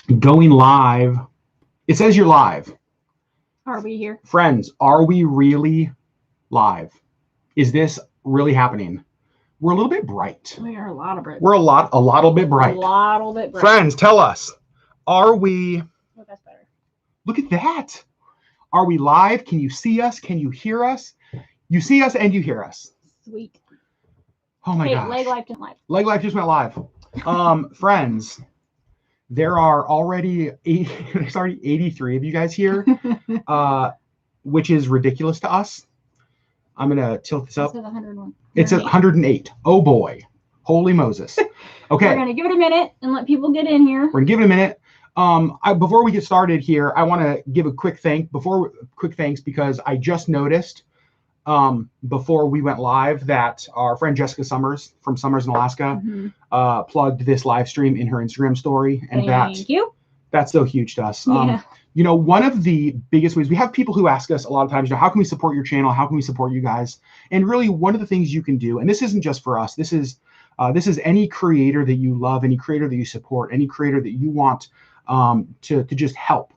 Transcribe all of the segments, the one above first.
going live. It says you're live. Are we here? Friends, are we really live? Is this really happening? We're a little bit bright. We are a lot of bright. We're a little bit bright. A lot bit bright. Friends, tell us, are we? Oh, that's better. Look at that. Are we live? Can you see us? Can you hear us? You see us and you hear us. Sweet. Oh my gosh. Legg Life just live. Legg Life just went live. Friends, there are already 83 of you guys here, which is ridiculous to us. I'm going to tilt this up. It says 101. It's at 108. Oh boy. Holy Moses. Okay. We're going to give it a minute and let people get in here. We're going to give it a minute. Before we get started here, I want to give a quick thanks because I just noticed before we went live that our friend Jessica Summers from Summers in Alaska plugged this live stream in her Instagram story. And Thank you. That's so huge to us. Yeah. You know, one of the biggest ways, we have people who ask us a lot of times, you know, how can we support your channel? How can we support you guys? And really one of the things you can do, and this isn't just for us, this is any creator that you love, any creator that you support, any creator that you want to just help.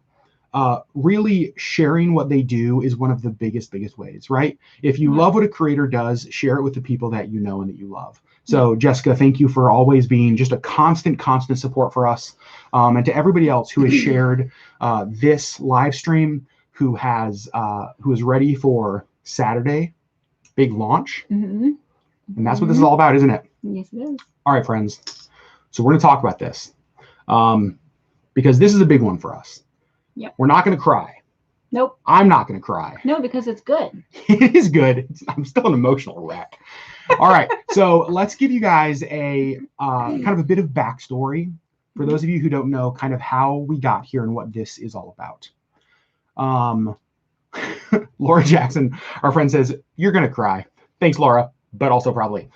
Really sharing what they do is one of the biggest ways, right? If you love what a creator does, share it with the people that you know and that you love. So Jessica, thank you for always being just a constant support for us. And to everybody else who has shared this live stream, who is ready for Saturday, big launch. And that's what this is all about, isn't it? Yes, it is. All right, friends. So we're going to talk about this because this is a big one for us. Yep. We're not going to cry. Nope. I'm not going to cry. No, because it's good. It is good. I'm still an emotional wreck. All right. So let's give you guys a kind of a bit of backstory for those of you who don't know kind of how we got here and what this is all about. Laura Jackson, our friend, says, you're going to cry. Thanks, Laura, but also probably.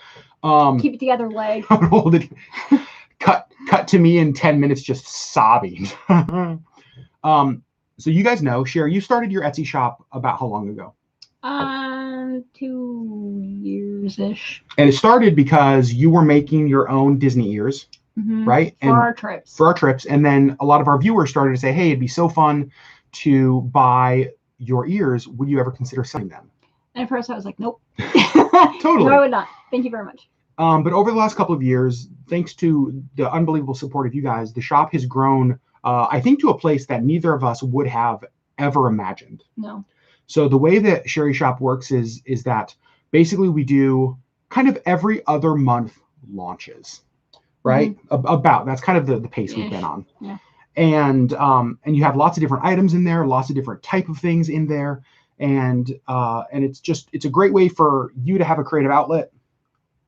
Keep it together, Legg. Hold it. Cut to me in 10 minutes just sobbing. So you guys know, Sherri, you started your Etsy shop about how long ago? 2 years-ish. And it started because you were making your own Disney ears, right? For our trips. For our trips. And then a lot of our viewers started to say, hey, it'd be so fun to buy your ears. Would you ever consider selling them? And at first I was like, nope. Totally. No, I would not. Thank you very much. But over the last couple of years, thanks to the unbelievable support of you guys, the shop has grown, I think, to a place that neither of us would have ever imagined. No. So the way that Sherri Shop works is that basically we do kind of every other month launches, right? That's kind of the pace we've been on. Yeah. And you have lots of different items in there, lots of different type of things in there. And it's a great way for you to have a creative outlet.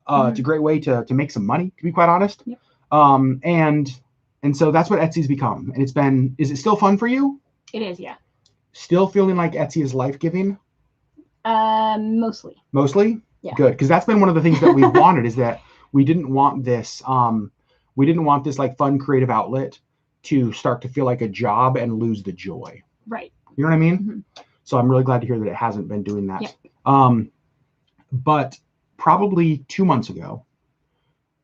It's a great way to make some money, to be quite honest. Yep. And so that's what Etsy's become. And is it still fun for you? It is, yeah. Still feeling like Etsy is life-giving? Mostly. Mostly? Yeah. Good, because that's been one of the things that we've wanted, is that we didn't want this like fun creative outlet to start to feel like a job and lose the joy. Right. You know what I mean? So I'm really glad to hear that it hasn't been doing that. Yep. But probably 2 months ago,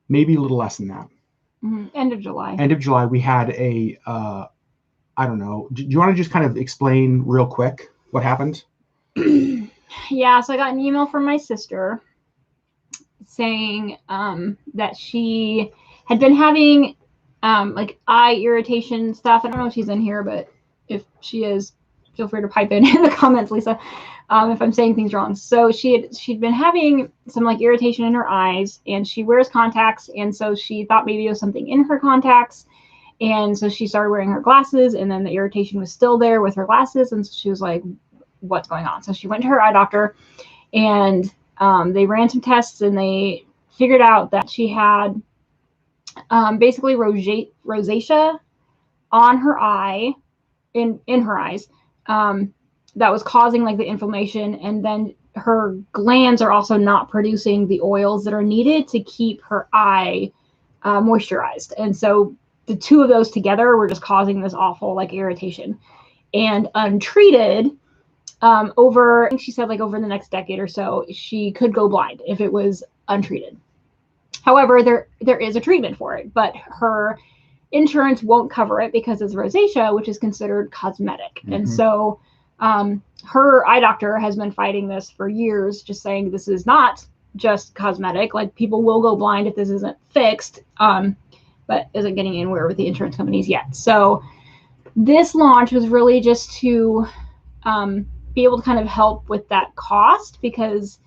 maybe a little less than that. End of July. End of July, we had I don't know. Do you want to just kind of explain real quick what happened? Yeah, so I got an email from my sister saying that she had been having like eye irritation stuff. I don't know if she's in here, but if she is, feel free to pipe in the comments, Lisa, if I'm saying things wrong. So she'd been having some like irritation in her eyes, and she wears contacts, and so she thought maybe it was something in her contacts. And so she started wearing her glasses, and then the irritation was still there with her glasses. And so she was like, what's going on? So she went to her eye doctor, and they ran some tests, and they figured out that she had basically rosacea on her eye, in her eyes, that was causing like the inflammation. And then her glands are also not producing the oils that are needed to keep her eye moisturized. And so the two of those together were just causing this awful like irritation. And untreated, I think she said like over the next decade or so, she could go blind if it was untreated. However, there is a treatment for it, but her insurance won't cover it because it's rosacea, which is considered cosmetic. And so her eye doctor has been fighting this for years, just saying this is not just cosmetic. Like, people will go blind if this isn't fixed, but isn't getting anywhere with the insurance companies yet. So this launch was really just to be able to kind of help with that cost, because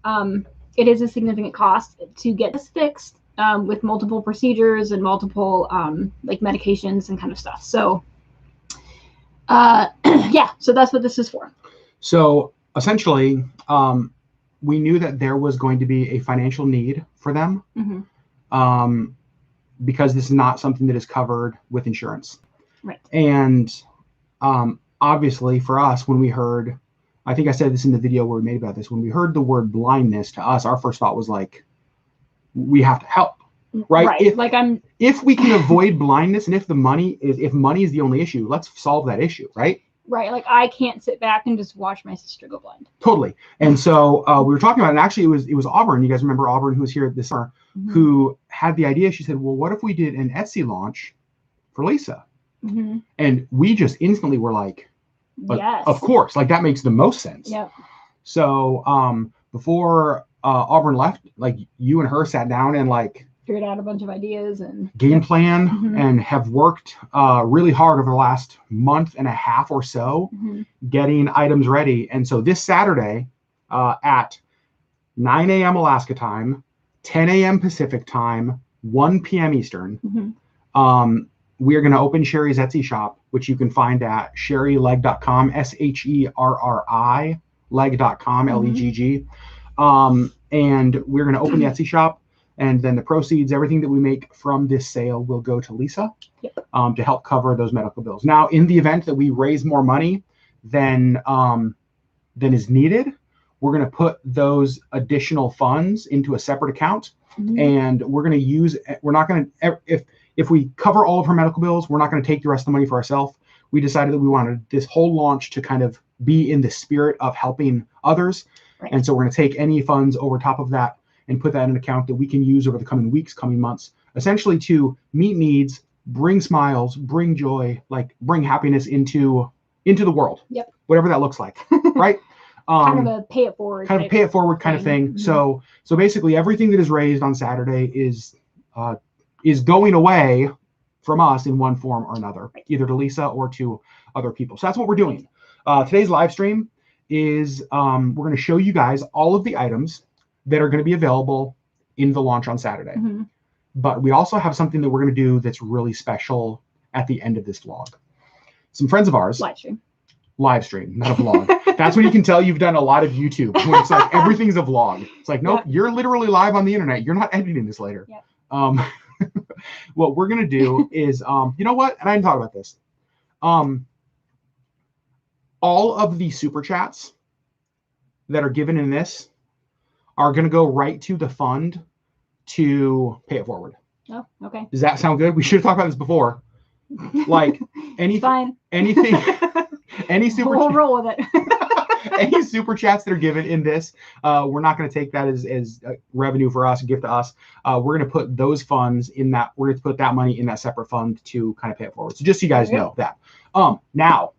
it is a significant cost to get this fixed, with multiple procedures and multiple like medications and kind of stuff. So yeah, so that's what this is for. So essentially, we knew that there was going to be a financial need for them, because this is not something that is covered with insurance. Right. And obviously for us, when we heard, I think I said this in the video where we made about this, when we heard the word blindness, to us, our first thought was like, we have to help, right? If we can avoid blindness, and if money is the only issue, let's solve that issue, right? Right. Like, I can't sit back and just watch my sister go blind. Totally. And so we were talking about it, and actually it was Auburn. You guys remember Auburn, who was here this summer, who had the idea. She said, well, what if we did an Etsy launch for Lisa? And we just instantly were like, yes, of course, like that makes the most sense. Yep. So before Auburn left, like, you and her sat down and like figured out a bunch of ideas and game plan, and have worked really hard over the last month and a half or so, getting items ready. And so this Saturday at 9 a.m. Alaska time, 10 a.m. Pacific time, 1 p.m. Eastern, we are going to open Sherri's Etsy shop, which you can find at sherrilegg.com, SHERRI, legg.com, LEGG. And we're going to open the Etsy shop, and then the proceeds, everything that we make from this sale, will go to Lisa, to help cover those medical bills. Now, in the event that we raise more money than is needed, we're going to put those additional funds into a separate account, and we're going to use. We're not going to, if we cover all of her medical bills, we're not going to take the rest of the money for ourselves. We decided that we wanted this whole launch to kind of be in the spirit of helping others. Right. And so we're going to take any funds over top of that and put that in an account that we can use over the coming weeks, coming months, essentially to meet needs, bring smiles, bring joy, like bring happiness into the world. Yep. Whatever that looks like, right? Kind of a pay it forward. Kind of pay it forward kind of thing. So basically everything that is raised on Saturday is going away from us in one form or another, either to Lisa or to other people. So that's what we're doing. Today's live stream is we're going to show you guys all of the items that are going to be available in the launch on Saturday. But we also have something that we're going to do that's really special at the end of this vlog. Some friends of ours. Live stream, not a vlog. That's when you can tell you've done a lot of YouTube, when it's like everything's a vlog. It's like, nope, you're literally live on the internet. You're not editing this later. What we're going to do is, you know what? And I didn't talk about this. All of the super chats that are given in this are going to go right to the fund to pay it forward. Oh, okay. Does that sound good? We should have talked about this before. Like anything, any super we'll roll with it. Any super chats that are given in this, we're not going to take that as revenue for us, a gift to us. We're going to put those funds in that. We're going to put that money in that separate fund to kind of pay it forward. So just so you guys know that. Now,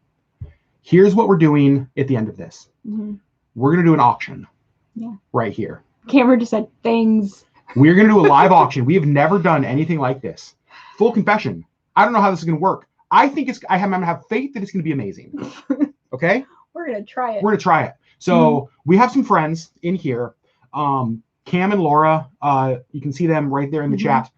here's what we're doing at the end of this. We're going to do an auction. Right here. Cameron just said things. We're going to do a live auction. We have never done anything like this. Full confession. I don't know how this is going to work. I'm going to have faith that it's going to be amazing. Okay? We're going to try it. We're going to try it. So we have some friends in here. Cam and Laura, you can see them right there in the chat,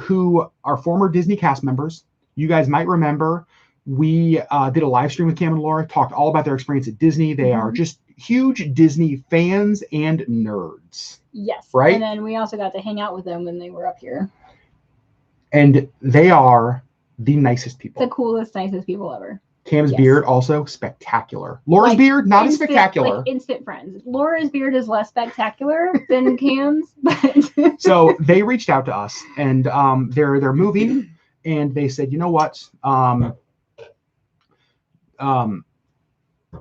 who are former Disney cast members. You guys might remember we did a live stream with Cam and Laura, talked all about their experience at Disney. They are just huge Disney fans and nerds. Yes. Right? And then we also got to hang out with them when they were up here. And they are the nicest people. The coolest, nicest people ever. Cam's beard, also spectacular. Laura's beard, not as spectacular. Like instant friends. Laura's beard is less spectacular than Cam's. But so they reached out to us, and they're moving, and they said, you know what?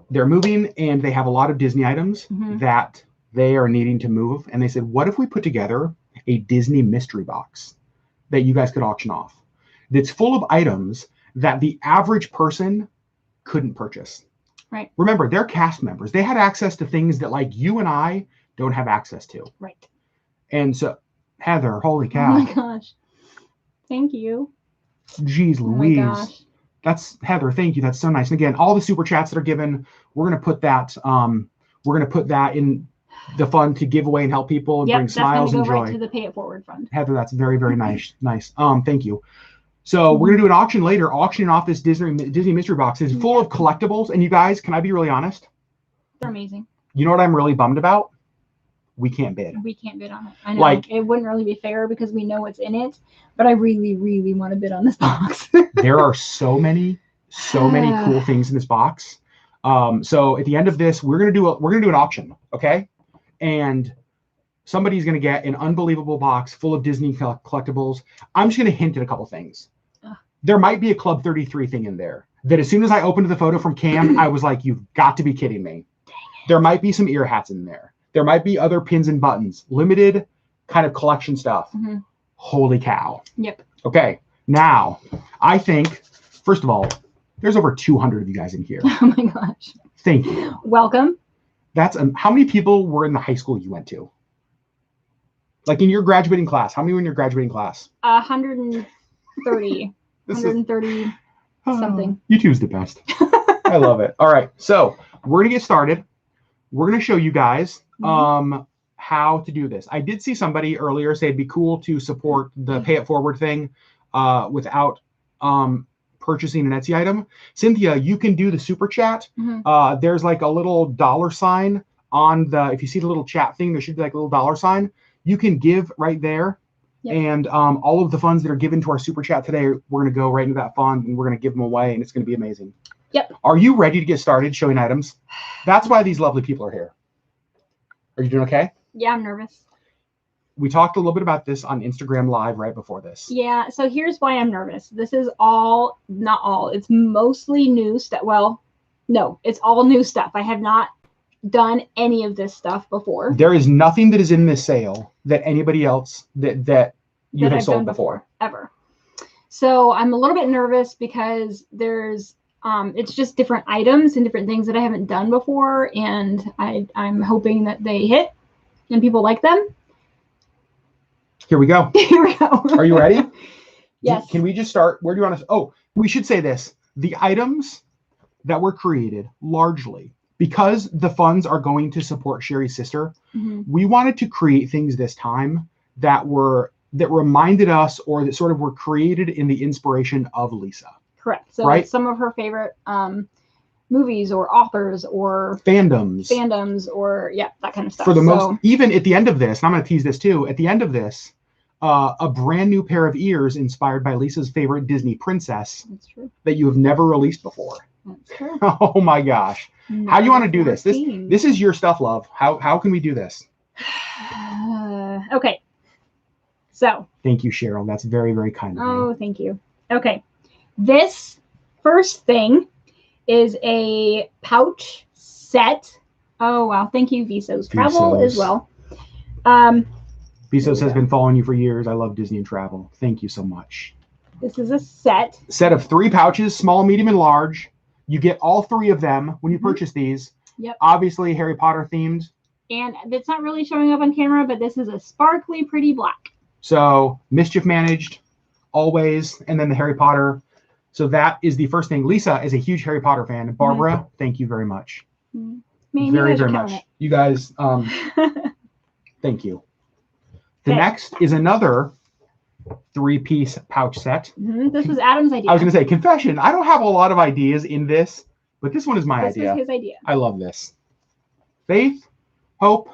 They're moving, and they have a lot of Disney items that they are needing to move. And they said, what if we put together a Disney mystery box that you guys could auction off? that's full of items that the average person couldn't purchase. Right. Remember, they're cast members. They had access to things that like you and I don't have access to. Right. And so, Heather, holy cow. Oh my gosh. Thank you. Jeez Louise. Oh my gosh. That's Heather, thank you. That's so nice. And again, all the super chats that are given, we're gonna put that in the fund to give away and help people and bring smiles and joy. Right to the Pay It Forward fund. Heather, that's very, very nice. Thank you. So we're gonna do an auction later, auctioning off this Disney mystery box. It's full of collectibles. And you guys, can I be really honest? They're amazing. You know what I'm really bummed about? We can't bid. We can't bid on it. I know. It wouldn't really be fair because we know what's in it, but I really, really want to bid on this box. There are so many cool things in this box. So at the end of this, we're gonna do an auction, okay? And somebody's gonna get an unbelievable box full of Disney collectibles. I'm just gonna hint at a couple things. There might be a Club 33 thing in there that as soon as I opened the photo from Cam, I was like, you've got to be kidding me. There might be some ear hats in there. There might be other pins and buttons, limited kind of collection stuff. Mm-hmm. Holy cow. Yep. Okay. Now, I think, first of all, there's over 200 of you guys in here. Oh my gosh. Thank you. Welcome. That's how many people were in the high school you went to? Like in your graduating class, how many were in your graduating class? 130. 130 something. You two's the best. I love it. All right. So we're going to get started. We're going to show you guys how to do this. I did see somebody earlier say it'd be cool to support the Pay It Forward thing without purchasing an Etsy item. Cynthia, you can do the super chat. There's like a little $sign on the, if you see the little chat thing, there should be like a little $sign. You can give right there. Yep. And all of the funds that are given to our super chat today, we're going to go right into that fund and we're going to give them away and it's going to be amazing. Yep. Are you ready to get started showing items? That's why these lovely people are here. Are you doing okay? Yeah, I'm nervous. We talked a little bit about this on Instagram Live right before this. Yeah, so here's why I'm nervous. This is all, not all, it's mostly new stuff. Well, no, it's all new stuff. I have not done any of this stuff before. There is nothing that is in this sale that anybody else that you have sold before. Ever. So I'm a little bit nervous because there's it's just different items and different things that I haven't done before, and I'm hoping that they hit and people like them. Here we go. Here we go. Are you ready? Yes. Can we just start? Where do you want to? Oh, we should say this. The items that were created largely because the funds are going to support Sherri's sister. We wanted to create things this time that reminded us or that sort of were created in the inspiration of Lisa. Correct. So some of her favorite movies or authors or fandoms or that kind of stuff. For the most, even at the end of this, and I'm going to tease this too, at the end of this, a brand new pair of ears inspired by Lisa's favorite Disney princess. That's true. That you have never released before. That's true. Oh my gosh. How do you want to do this? This is your stuff, love. How can we do this? Okay. So. Thank you, Cheryl. That's very, very kind of you. Oh, thank you. Okay. This first thing is a pouch set. Oh, wow. Thank you, Visos Travel as well. Visos has been following you for years. I love Disney and travel. Thank you so much. This is a set. Set of 3 pouches, small, medium, and large. You get all 3 of them when you purchase these. Yep. Obviously, Harry Potter themed. And it's not really showing up on camera, but this is a sparkly, pretty black. So, mischief managed, always. And then the Harry Potter. So that is the first thing. Lisa is a huge Harry Potter fan. Barbara, thank you very much. Very, very much. You guys, thank you. The next is another 3-piece pouch set. This was Adam's idea. I was going to say, confession, I don't have a lot of ideas in this, but this one is my idea. This was his idea. I love this. Faith, hope,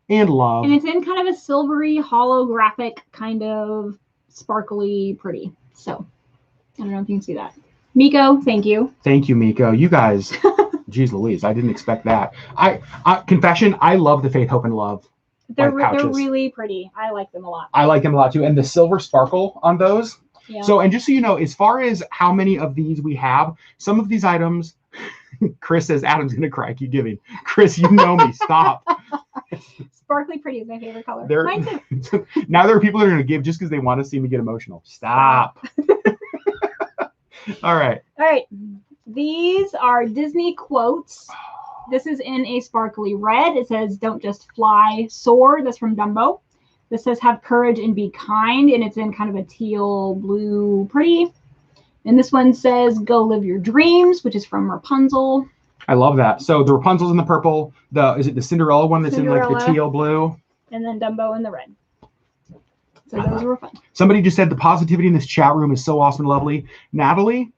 and love. And it's in kind of a silvery, holographic, kind of sparkly, pretty. So, I don't know if you can see that. Miko, thank you. Thank you, Miko. You guys, geez Louise, I didn't expect that. Confession, I love the Faith, Hope, and Love. They're really pretty. I like them a lot. I like them a lot too. And the silver sparkle on those. Yeah. So, and just so you know, as far as how many of these we have, some of these items, Chris says, Adam's going to cry. Keep giving. Chris, you know me. Stop. Sparkly pretty is my favorite color. Now there are people that are going to give just because they want to see me get emotional. Stop. All right. All right. These are Disney quotes. This is in a sparkly red. It says, "Don't just fly, soar." That's from Dumbo. This says, "Have courage and be kind." And it's in kind of a teal blue pretty. And this one says, "Go live your dreams," which is from Rapunzel. I love that. So the Rapunzel's in the purple. Is it the Cinderella one that's in like the teal blue? And then Dumbo in the red. So those were fun. Somebody just said the positivity in this chat room is so awesome and lovely. Natalie,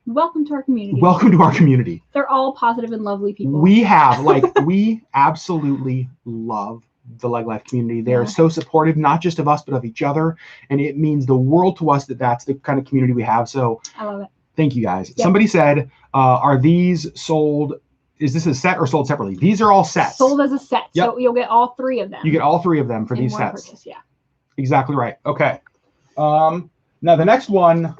welcome to our community. Welcome to our community. They're all positive and lovely people. We absolutely love the Legg Life community. They are so supportive, not just of us, but of each other. And it means the world to us that that's the kind of community we have. So I love it. Thank you, guys. Yep. Somebody said, are these sold? Is this a set or sold separately? These are all sets. Sold as a set. Yep. So you'll get all 3 of them. You get all 3 of them for these sets. Purchase, yeah. Exactly right. Okay. Now the next one,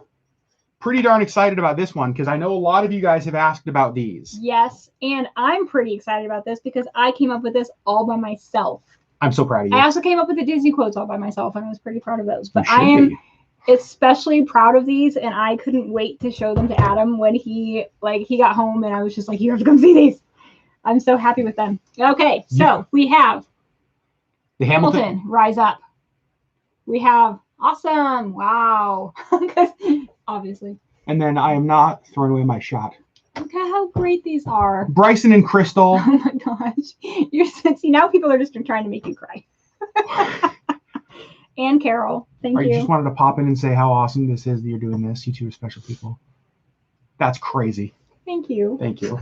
pretty darn excited about this one because I know a lot of you guys have asked about these. Yes, and I'm pretty excited about this because I came up with this all by myself. I'm so proud of you. I also came up with the Disney quotes all by myself, and I was pretty proud of those. But I am especially proud of these, and I couldn't wait to show them to Adam when he got home, and I was just like, "You have to come see these." I'm so happy with them. Okay, so we have the Hamilton Rise Up. We have Awesome. Wow. Obviously. And then I am not throwing away my shot. Look at how great these are. Bryson and Crystal. Oh my gosh. See, now people are just trying to make you cry. And Carol. Thank you. I just wanted to pop in and say how awesome this is that you're doing this. You two are special people. That's crazy. Thank you. Thank you.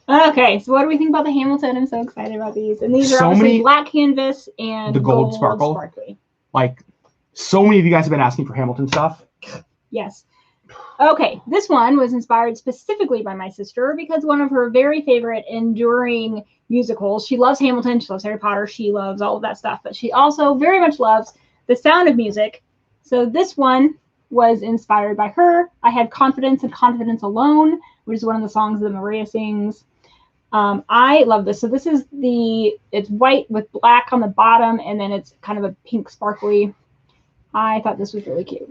Okay, so what do we think about the Hamilton? I'm so excited about these. And these are obviously black canvas and the gold sparkle. Sparkly. Like, so many of you guys have been asking for Hamilton stuff. Yes. Okay, this one was inspired specifically by my sister because one of her very favorite enduring musicals. She loves Hamilton, she loves Harry Potter, she loves all of that stuff, but she also very much loves The Sound of Music. So this one was inspired by her. I had Confidence and Confidence Alone, which is one of the songs that Maria sings. I love this. So this is it's white with black on the bottom, and then it's kind of a pink sparkly. I thought this was really cute.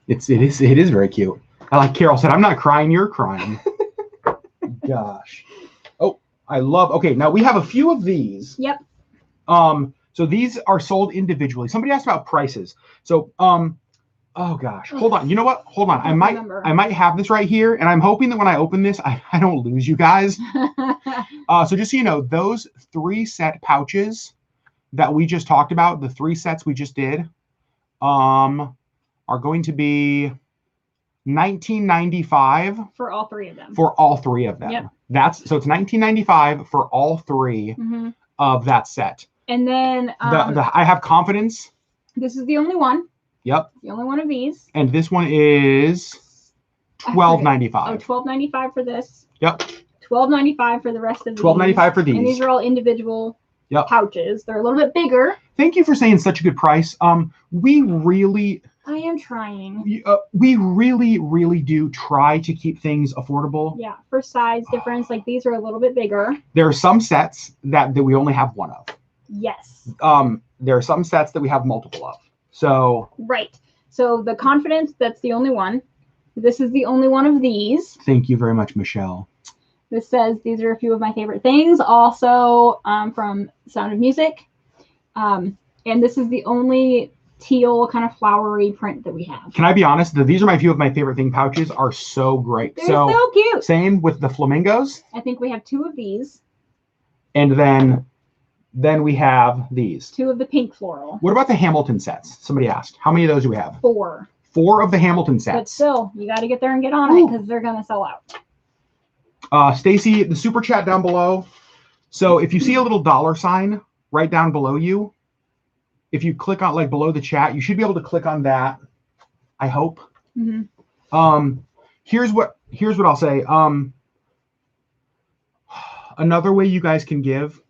It is very cute. I like Carol said, "I'm not crying, you're crying." Gosh. Oh, I love. Okay, now we have a few of these. Yep. So these are sold individually. Somebody asked about prices. So oh gosh, hold on. You know what? Hold on. I might have this right here, and I'm hoping that when I open this, I don't lose you guys. So just so you know, those 3 set pouches that we just talked about, the 3 sets we just did, are going to be $19.95 for all 3 of them. For all 3 of them. Yep. So it's $19.95 for all 3 of that set. And then I have Confidence. This is the only one. Yep. The only one of these. And this one is $12.95. Oh, $12.95 for this. Yep. $12.95 for the rest of these. $12.95 for these. And these are all individual pouches. They're a little bit bigger. Thank you for saying such a good price. We really... I am trying. We really do try to keep things affordable. Yeah, for size difference, like these are a little bit bigger. There are some sets that we only have one of. Yes. There are some sets that we have multiple of. So right. So the Confidence, that's the only one. This is the only one of these. Thank you very much, Michelle. This says these are a few of my favorite things. Also from Sound of Music. And this is the only teal kind of flowery print that we have. Can I be honest? These are my few of my favorite thing pouches. Are so great. They're so cute. Same with the flamingos. I think we have 2 of these. And then we have these. 2 of the pink floral. What about the Hamilton sets? Somebody asked. How many of those do we have? 4. 4 of the Hamilton sets. But still, you got to get there and get on it because they're going to sell out. Stacy, the super chat down below. So if you see a little $sign right down below you, if you click on below the chat, you should be able to click on that. I hope. Mm-hmm. Here's what I'll say. Another way you guys can give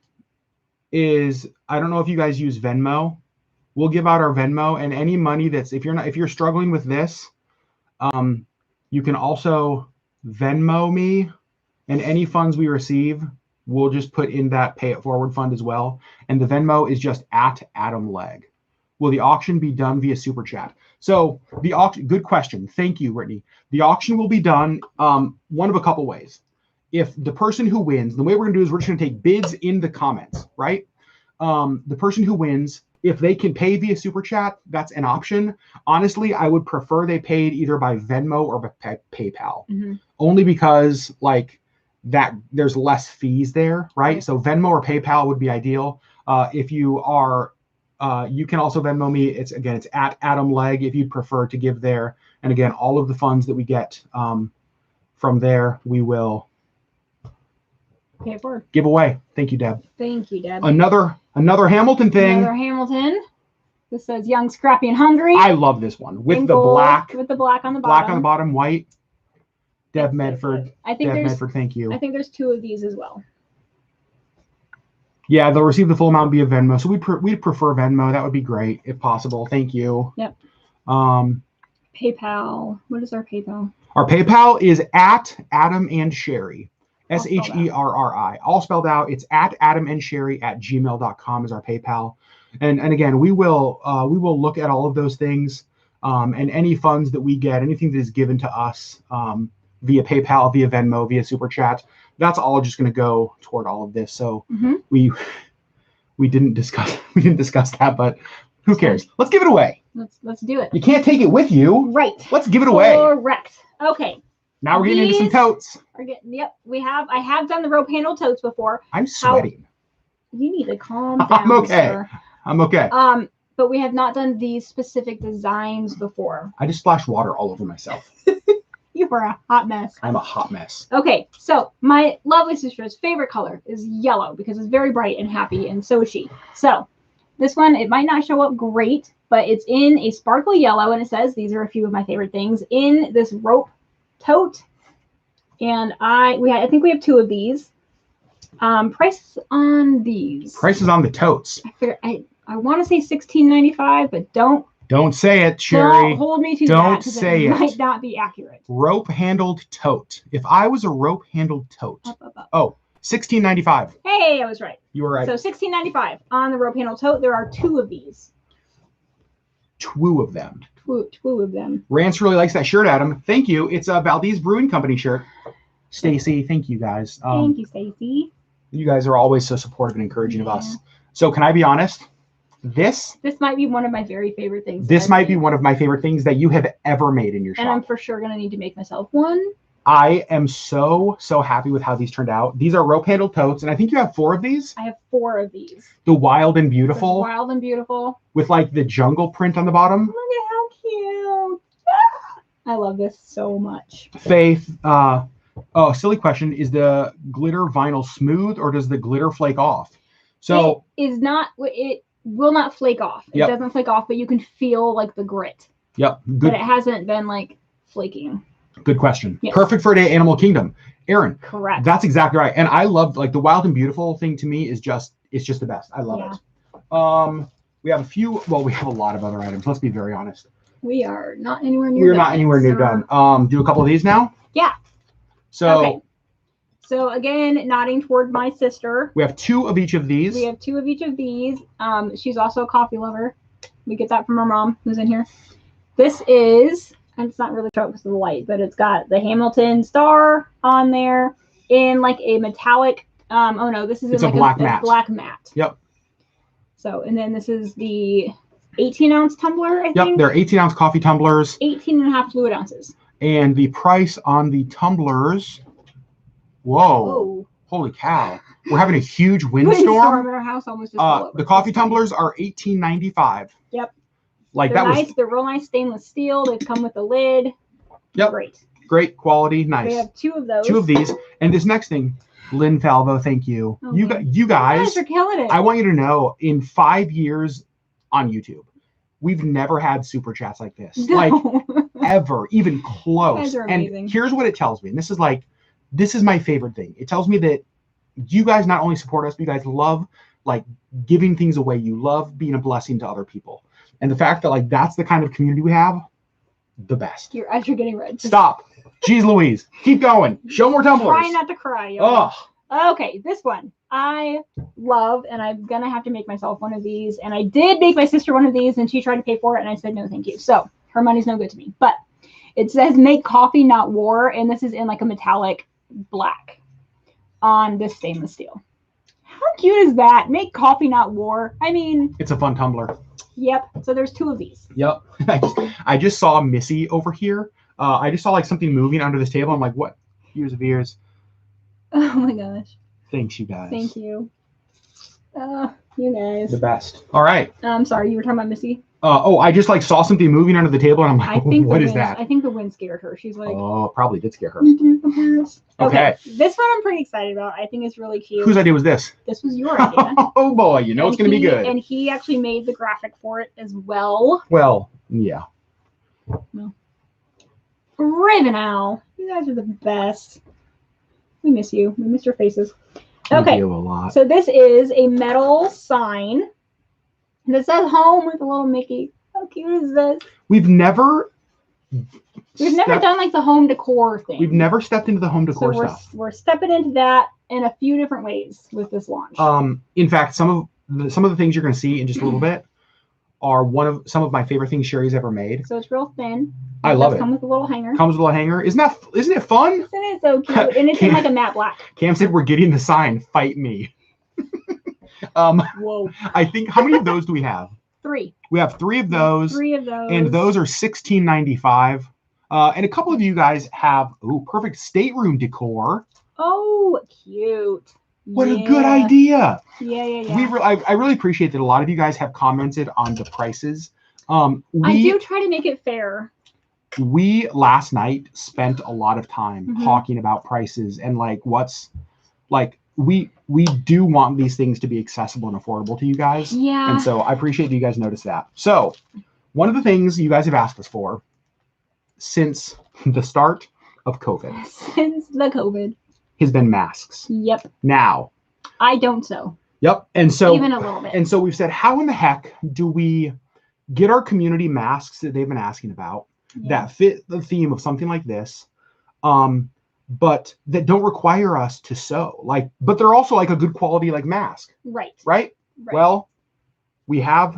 is, I don't know if you guys use Venmo. We'll give out our Venmo, and any money that's, if you're struggling with this, you can also Venmo me, and any funds we receive, we'll just put in that Pay It Forward fund as well. And the Venmo is just @Adam Legg. Will the auction be done via super chat? So the auction, good question. Thank you, Brittany. The auction will be done one of a couple ways. If the person who wins, the way we're gonna do is we're just gonna take bids in the comments, right? The person who wins, if they can pay via super chat, that's an option. Honestly, I would prefer they paid either by Venmo or by PayPal, only because like that there's less fees there, right? So Venmo or PayPal would be ideal. If you are, you can also Venmo me. It's at Adam Legg if you'd prefer to give there. And again, all of the funds that we get from there, we will pay for. Give away. Thank you, Deb. Thank you, Deb. Another Hamilton thing. Another Hamilton. This says young, scrappy, and hungry. I love this one with the gold, black. With the black on the bottom. Black on the bottom, white. Deb Medford. I think Deb Medford, thank you. I think there's 2 of these as well. Yeah, they'll receive the full amount via Venmo. So we'd prefer Venmo. That would be great if possible. Thank you. Yep. PayPal. What is our PayPal? Our PayPal is at Adam and Sherri. Sherri. All spelled out. It's at adamandSherri@gmail.com is our PayPal. And again, we will look at all of those things and any funds that we get, anything that is given to us via PayPal, via Venmo, via Super Chat. That's all just going to go toward all of this. So we didn't discuss that, but who cares? Let's give it away. Let's do it. You can't take it with you. Right. Let's give it away. Correct. Okay. Now we're getting into some totes. Yep. I have done the rope handle totes before. I'm sweating. You need to calm down. I'm okay. Sir. I'm okay. But we have not done these specific designs before. I just splashed water all over myself. You are a hot mess. I'm a hot mess. Okay, so my lovely sister's favorite color is yellow because it's very bright and happy, and so is she. So this one, it might not show up great, but it's in a sparkly yellow, and it says, these are a few of my favorite things, in this rope tote. And I think we have 2 of these. Price on these. Prices on the totes. I want to say $16.95, but don't say it, Sherri. Don't hold me to don't that. Don't say it. it. Might not be accurate. Rope handled tote. If I was a rope handled tote. Up. Oh, $16.95. Hey, I was right. You were right. So $16.95 on the rope handled tote. There are 2 of these. 2 of them. Two of them. Rance really likes that shirt, Adam. Thank you. It's a Valdez Brewing Company shirt. Stacy, thank you guys. Thank you, Stacy. You guys are always so supportive and encouraging of us. So can I be honest? This might be one of my very favorite things. This might be one of my favorite things that you have ever made in your shop. And I'm for sure going to need to make myself one. I am so happy with how these turned out. These are rope handled totes, and I think you have 4 of these. I have 4 of these. The Wild and Beautiful. Wild and Beautiful. With like the jungle print on the bottom. Look at how cute. I love this so much. Faith, silly question. Is the glitter vinyl smooth or does the glitter flake off? So it will not flake off. It doesn't flake off, but you can feel like the grit. Yep. Good. But it hasn't been like flaking. Good question. Yes. Perfect for a day at Animal Kingdom. Aaron. Correct. That's exactly right. And I love like the Wild and Beautiful thing to me is just the best. I love it. We have we have a lot of other items. Let's be very honest. We are not anywhere near We're not anywhere near done. Do a couple of these now? Yeah. So okay. So again, nodding toward my sister. We have 2 of each of these. We have 2 of each of these. She's also a coffee lover. We get that from her mom, who's in here. This is, and it's not really focused with the light, but it's got the Hamilton star on there in like a metallic. This is it's in like a black matte. Black matte. Yep. So, and then this is the 18-ounce tumbler, I think. Yep, they're 18-ounce coffee tumblers. 18.5 fluid ounces. And the price on the tumblers. Whoa. Holy cow. We're having a huge windstorm. Our house almost just fell over. The coffee tumblers are $18.95. Yep. Like they're nice. They're real nice stainless steel. They come with a lid. Yep. Great quality. Nice. We have 2 of those. 2 of these. And this next thing, Lynn Falvo, thank you. Oh, you guys are killing it. I want you to know, in 5 years on YouTube, we've never had super chats like this. No. Like ever, even close. You guys are amazing. And here's what it tells me. And this is my favorite thing. It tells me that you guys not only support us, but you guys love like giving things away. You love being a blessing to other people. And the fact that like that's the kind of community we have, the best. You're getting red. Stop. Jeez Louise. Keep going. Show more tumblers. Try not to cry, y'all. Okay, this one I love, and I'm gonna have to make myself one of these. And I did make my sister one of these, and she tried to pay for it, and I said no, thank you. So her money's no good to me. But it says "Make coffee, not war," and this is in like a metallic black on this stainless steel. How cute is that? Make coffee, not war. I mean, it's a fun tumbler. Yep. So there's 2 of these. Yep. I just saw Missy over here. I just saw like something moving under this table. I'm like, what? Years of ears. Oh my gosh. Thanks, you guys. Thank you. You guys. The best. All right. I'm sorry, you were talking about Missy? I just like saw something moving under the table, and I'm like, what is that? I think the wind scared her. She's like, oh, probably did scare her. Okay. This one I'm pretty excited about. I think it's really cute. Whose idea was this? This was your idea. Oh boy, you know it's going to be good. And he actually made the graphic for it as well. Well, yeah. No. Raven Owl. You guys are the best. We miss you. We miss your faces. Okay. We do a lot. So this is a metal sign that says home with a little Mickey. How cute is this? We've never done like the home decor thing. We've never stepped into the home decor stuff. We're stepping into that in a few different ways with this launch. In fact, some of the things you're going to see in just a little bit are some of my favorite things Sherri's ever made. So it's real thin. I love it. Comes with a little hanger. Comes with a little hanger. Isn't it fun? Isn't it so cute? And it's in like a matte black. Cam said we're getting the sign. Fight me. Whoa. I think, how many of those do we have? 3. We have 3 of those. 3 of those. And those are $16.95. And a couple of you guys have perfect stateroom decor. Oh, cute. What a good idea. Yeah. I really appreciate that a lot of you guys have commented on the prices. I do try to make it fair. We last night spent a lot of time talking about prices and we do want these things to be accessible and affordable to you guys. Yeah. And so I appreciate that you guys noticed that. So one of the things you guys have asked us for since the start of COVID. Since the COVID. Has been masks. Yep. Now. I don't sew. Yep. And so. Even a little bit. And so we've said, how in the heck do we get our community masks that they've been asking about that fit the theme of something like this, but that don't require us to sew, but they're also like a good quality mask. Right. Well, we have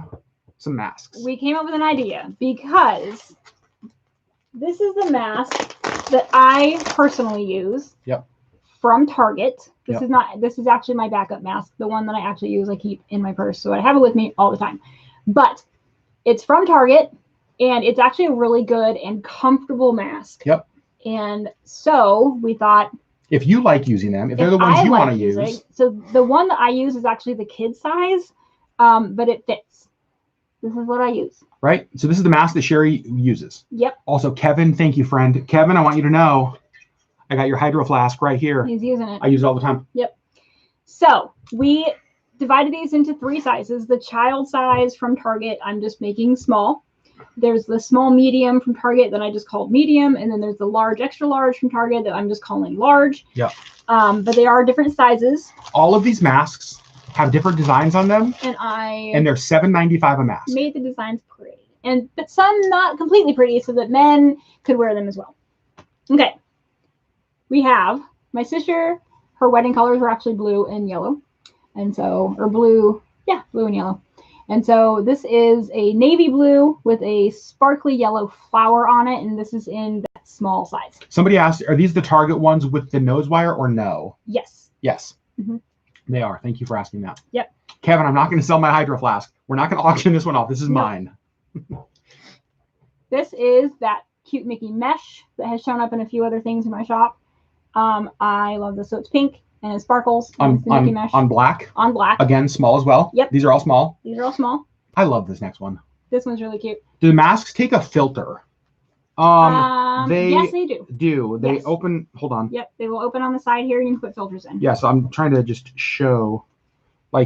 some masks. We came up with an idea because this is the mask that I personally use. Yep. From Target. This is actually my backup mask. The one that I actually use, I keep in my purse, so I have it with me all the time. But it's from Target, and it's actually a really good and comfortable mask. Yep. And so we thought, if you like using them, if they're the ones you want to use. So the one that I use is actually the kid size, but it fits. This is what I use. Right. So this is the mask that Sherri uses. Yep. Also, Kevin, thank you, friend. Kevin, I want you to know, I got your hydro flask right here. He's using it. I use it all the time. Yep. So we divided these into 3 sizes. The child size from Target, I'm just making small. There's the small medium from Target that I just called medium. And then there's the large, extra large from Target that I'm just calling large. Yeah. But they are different sizes. All of these masks have different designs on them. And they're $7.95 a mask. Made the designs pretty. But some not completely pretty so that men could wear them as well. Okay. We have my sister, her wedding colors were actually blue and yellow. And so, or blue and yellow. And so this is a navy blue with a sparkly yellow flower on it. And this is in that small size. Somebody asked, are these the Target ones with the nose wire or no? Yes. Yes. They are. Thank you for asking that. Yep. Kevin, I'm not going to sell my hydro flask. We're not going to auction this one off. This is mine. This is that cute Mickey mesh that has shown up in a few other things in my shop. I love this. So it's pink and it sparkles. And it's the Mickey mesh. On black. On black. Again, small as well. Yep. These are all small. These are all small. I love this next one. This one's really cute. Do the masks take a filter? Yes, they do. They open? Hold on. Yep, they will open on the side here. And you can put filters in. Yeah, so I'm trying to just show.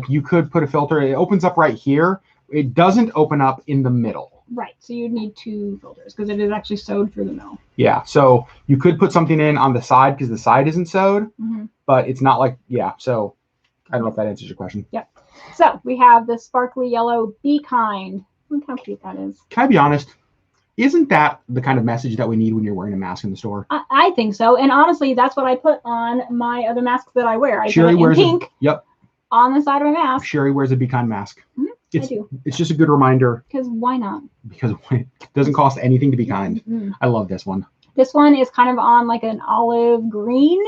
You could put a filter. It opens up right here. It doesn't open up in the middle. Right, so you'd need 2 filters because it is actually sewed through the middle. Yeah, so you could put something in on the side because the side isn't sewed, but it's not so I don't know if that answers your question. Yep. So we have the sparkly yellow Be Kind. Look how cute that is. Can I be honest? Isn't that the kind of message that we need when you're wearing a mask in the store? I think so. And honestly, that's what I put on my other masks that I wear. I Sherri put it in wears pink yep. on the side of my mask. Sherri wears a Be Kind mask. I do. It's just a good reminder. Because why not? Because it doesn't cost anything to be kind. Mm-hmm. I love this one. This one is kind of on like an olive green.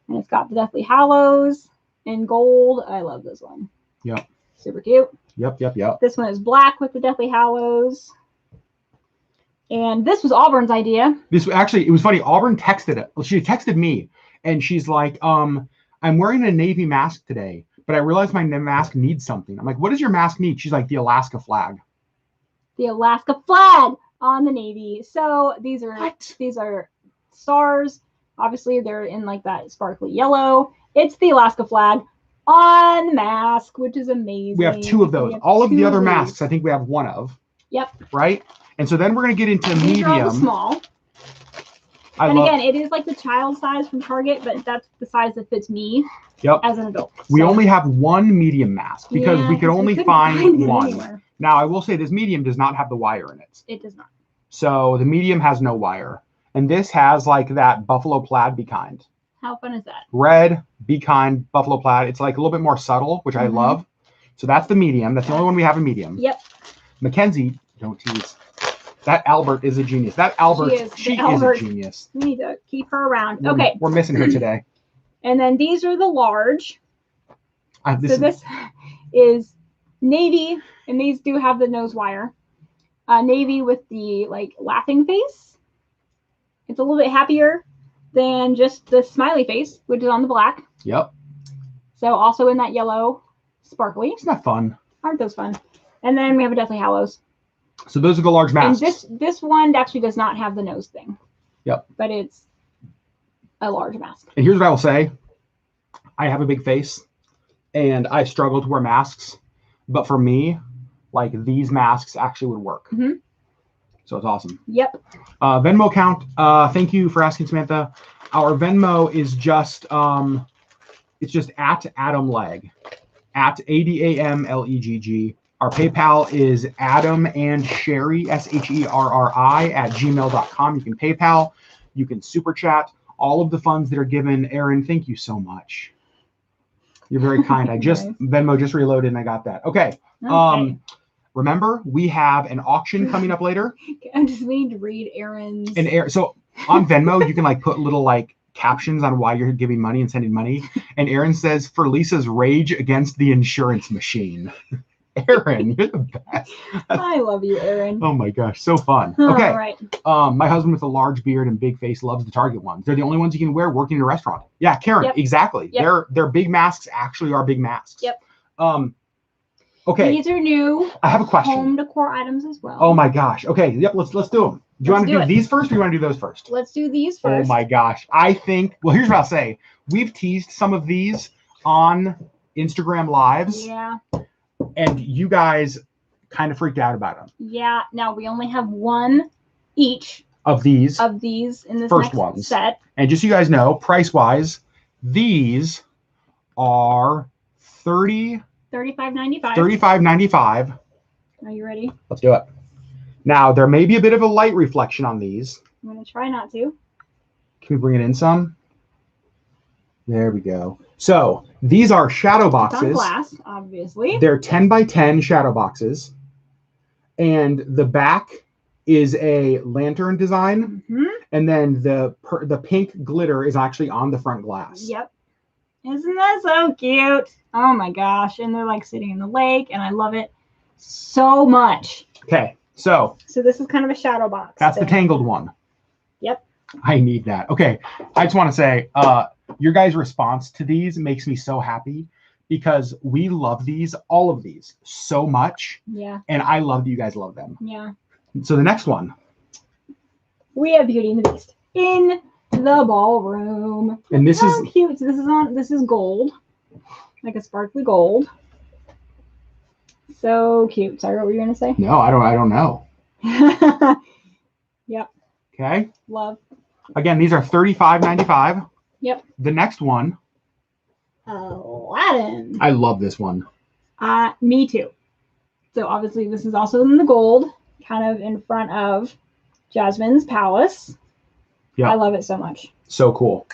And it's got the Deathly Hallows in gold. I love this one. Yep. Super cute. Yep. This one is black with the Deathly Hallows. And this was Auburn's idea. This actually, it was funny. Auburn texted it. Well, she texted me and she's like, I'm wearing a Navy mask today, but I realized my mask needs something. I'm like, what does your mask need? She's like, the Alaska flag. The Alaska flag on the Navy. So these are stars. Obviously, they're in like that sparkly yellow. It's the Alaska flag on the mask, which is amazing. We have two of those. All of the other masks, I think we have one of. Yep. Right? And so then we're going to get into These medium. are all the small. Again, it is like the child size from Target, but that's the size that fits me as an adult. We only have one medium mask because we could only find one. Anywhere. Now, I will say this medium does not have the wire in it. It does not. So the medium has no wire. And this has like that buffalo plaid Be Kind. How fun is that? Red, Be Kind, buffalo plaid. It's like a little bit more subtle, which I love. So that's the medium. That's the only one we have in medium. Yep. Mackenzie, don't tease. That Albert is a genius. That Albert, she is a genius. We need to keep her around. Okay. We're missing her today. And then these are the large. This is navy, and these do have the nose wire. Navy with the like laughing face. It's a little bit happier than just the smiley face, which is on the black. Yep. So also in that yellow sparkly. Isn't that fun? Aren't those fun? And then we have a Deathly Hallows. So those are the large masks. And this one actually does not have the nose thing. Yep. But it's a large mask. And here's what I will say. I have a big face and I struggle to wear masks. But for me, like these masks actually would work. Mm-hmm. So it's awesome. Yep. Venmo account. Thank you for asking, Samantha. Our Venmo is just it's just at Adam Legg, at ADAMLEGG. Our PayPal is Adam and Sherri, SHERRI @gmail.com. You can PayPal, you can super chat. All of the funds that are given. Aaron, thank you so much. You're very kind. I just Venmo just reloaded and I got that. Okay. Remember, we have an auction coming up later. I just need to read Aaron's. So on Venmo, you can like put little like captions on why you're giving money and sending money. And Aaron says, for Lisa's rage against the insurance machine. Aaron, you're the best. I love you, Aaron. Oh my gosh, so fun. Okay. All right. My husband with a large beard and big face loves the Target ones. They're the only ones you can wear working in a restaurant. Yeah, Karen, exactly. Their big masks actually are big masks. Yep. Okay. These are new. I have a question. Home decor items as well. Oh my gosh. Okay. Yep. Let's do them. Do you want to do these first, or you want to do those first? Let's do these first. Oh my gosh. I think. Well, here's what I'll say. We've teased some of these on Instagram Lives. Yeah. And you guys kind of freaked out about them. Yeah. Now we only have one each of these in this first next ones. set. And just so you guys know, price wise, these are $35.95. $35.95. Are you ready? Let's do it. Now there may be a bit of a light reflection on these. I'm gonna try not to. Can we bring it in some? There we go. So these are shadow boxes. It's on glass, obviously. They're 10 by 10 shadow boxes. And the back is a lantern design. Mm-hmm. And then the pink glitter is actually on the front glass. Yep. Isn't that so cute? Oh my gosh. And they're like sitting in the lake and I love it so much. Okay. So this is kind of a shadow box. That's the tangled one. Yep. I need that. Okay. I just want to say, your guys' response to these makes me so happy because we love these, all of these, so much. Yeah. And I love that you guys love them. Yeah. So the next one. We have Beauty and the Beast in the ballroom. And this is cute. So this is gold. Like a sparkly gold. So cute. Sorry, what were you gonna say? No, I don't know. Yep. Okay. Love. Again, these are $35.95. Yep. The next one. Aladdin. I love this one. Me too. So obviously this is also in the gold, kind of in front of Jasmine's Palace. Yeah. I love it so much. So cool.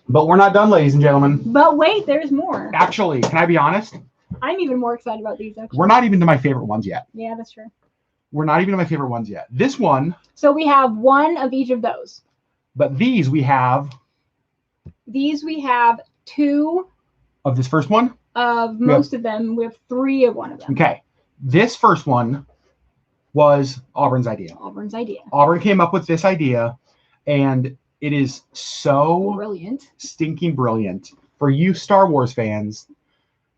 But we're not done, ladies and gentlemen. But wait, there's more. Actually, can I be honest? I'm even more excited about these, actually. We're not even to my favorite ones yet. Yeah, that's true. We're not even to my favorite ones yet. This one. So we have one of each of those. But these we have. These we have 2. Of this first one? Of most of them. We have 3 of one of them. Okay. This first one was Auburn's idea. Auburn's idea. Auburn came up with this idea, and it is so brilliant. Stinking brilliant. For you Star Wars fans,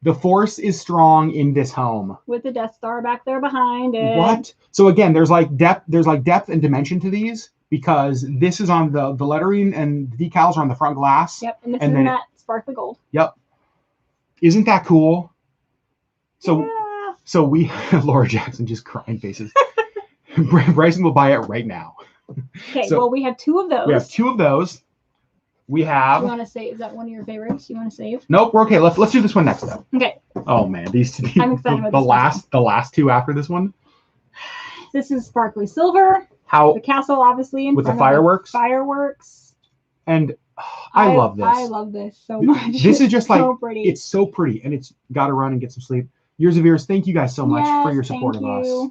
the Force is strong in this home. With the Death Star back there behind it. What? So again, there's like depth and dimension to these, because this is on the lettering and the decals are on the front glass. Yep, and this is in that sparkly gold. Yep. Isn't that cool? So yeah. So we Laura Jackson just crying faces. Bryson will buy it right now. Okay, so well, we have 2 of those. We have 2 of those. We have. You want to say? Is that one of your favorites? You want to save? Nope, we're okay. Let's do this one next though. Okay. Oh man, these two. I'm excited about the last 2 after this one. This is sparkly silver. How the castle, obviously, in with front the fireworks. Of the fireworks. And I love this. I love this so much. This is just like so pretty. It's so pretty, and it's got to run and get some sleep. Years of ears. Thank you guys so much for your support of us.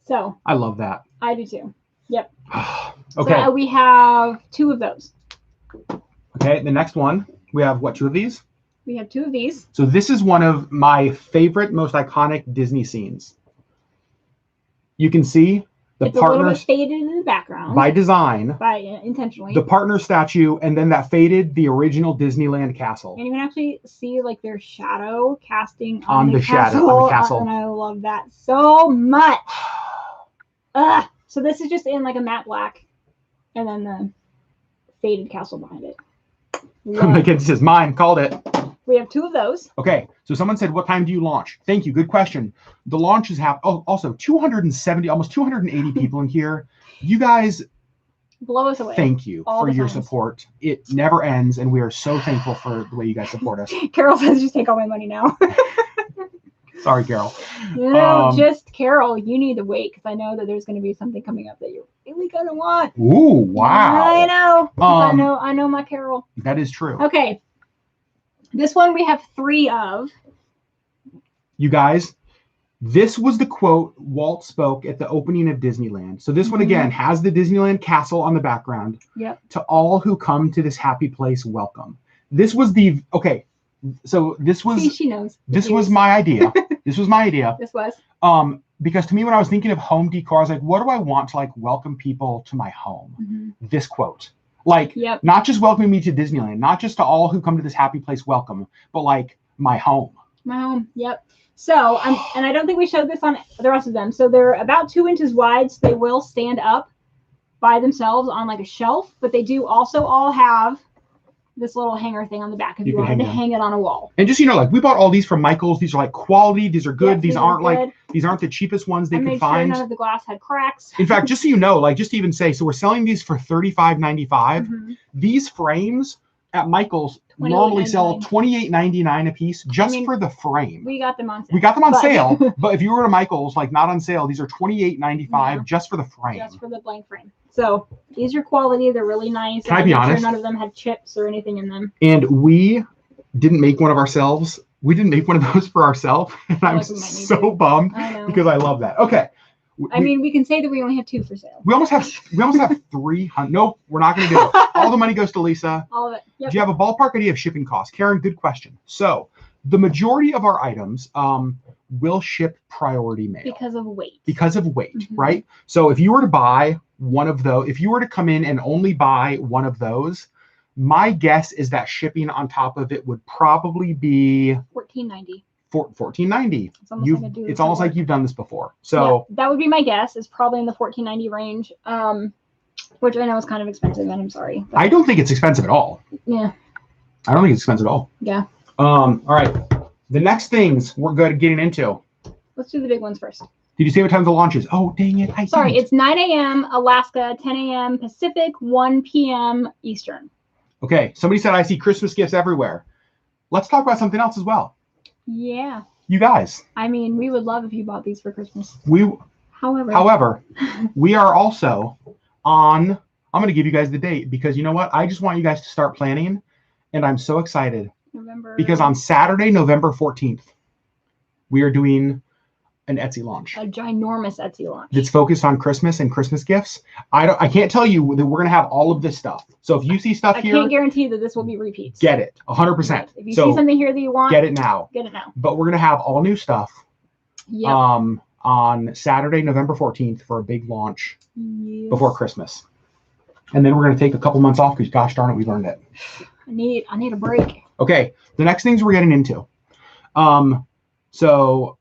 So I love that. I do too. Yep. Okay. So we have 2 of those. Okay. The next one, we have what? 2 of these? We have 2 of these. So this is one of my favorite, most iconic Disney scenes. You can see the it's partners a little bit faded in the background by design, intentionally. the partner statue, and then that faded the original Disneyland castle. And you can actually see like their shadow casting on the shadow on the castle, and I love that so much. So this is just in like a matte black, and then the faded castle behind it. My kid says, "Mine, called it." We have 2 of those. Okay, so someone said, "What time do you launch?" Thank you. Good question. The launch is also 270, almost 280 people in here. You guys blow us away. Thank you for your support. It never ends, and we are so thankful for the way you guys support us. Carol says, "Just take all my money now." Sorry, Carol. No, just Carol. You need to wait, because I know that there's going to be something coming up that you're really going to want. Ooh, wow! I know. I know my Carol. That is true. Okay. This one we have 3 of. You guys, this was the quote Walt spoke at the opening of Disneyland. So this one again has the Disneyland castle on the background. Yep. To all who come to this happy place, welcome. This was the so this was. See, she knows. This was my idea. This was my idea. This was. Because to me, when I was thinking of home decor, I was like, what do I want to like welcome people to my home? This quote. Like, not just welcoming me to Disneyland, not just to all who come to this happy place, welcome, but like my home. My home, yep. So, and I don't think we showed this on the rest of them. So they're about 2 inches wide, so they will stand up by themselves on like a shelf, but they do also all have this little hanger thing on the back if you wanted to hang it on a wall. And just, like we bought all these from Michael's. These are like quality. These are good. Yep, these aren't the cheapest ones they could find. None of the glass had cracks. In fact, just so you know, like just to even say, so we're selling these for $35.95. These frames at Michael's normally sell $28.99 a piece just for the frame. We got them on sale. We got them on sale, but if you were to Michael's, like not on sale, these are $28.95 just for the frame. Just for the blank frame. So these are quality. They're really nice. Can I be honest? None of them had chips or anything in them. And we didn't make one of ourselves. We didn't make one of those for ourselves. And I'm so bummed because I love that. Okay. I mean, we can say that we only have 2 for sale. We almost have 300. Nope, we're not going to do it. All the money goes to Lisa. All of it. Yep. Do you have a ballpark idea of shipping costs? Karen, good question. So the majority of our items will ship priority mail. Because of weight. Because of weight, right? So if you were to buy one of those, if you were to come in and only buy one of those, my guess is that shipping on top of it would probably be $14.90. $14.90. It's almost like you've done this before. So that would be my guess. Is probably in the $14.90 range, which I know is kind of expensive, and I'm sorry. I don't think it's expensive at all. Yeah. I don't think it's expensive at all. Yeah. All right. The next things we're good at getting into. Let's do the big ones first. Did you say what time the launch is? Oh, dang it. Sorry, it's 9 a.m. Alaska, 10 a.m. Pacific, 1 p.m. Eastern. Okay. Somebody said I see Christmas gifts everywhere. Let's talk about something else as well. Yeah. You guys. I mean, we would love if you bought these for Christmas. However, we are also on, I'm going to give you guys the date because you know what? I just want you guys to start planning, and I'm so excited. November. Because on Saturday, November 14th, we are doing an Etsy launch. A ginormous Etsy launch. That's focused on Christmas and Christmas gifts. I can't tell you that we're going to have all of this stuff. So if you see stuff here, I can't guarantee that this will be repeats. Get it, 100%. If you see something here that you want, get it now. Get it now. But we're going to have all new stuff. Yep. On Saturday, November 14th for a big launch before Christmas. And then we're going to take a couple months off because gosh darn it, we've earned it. I need a break. Okay, the next things we're getting into. So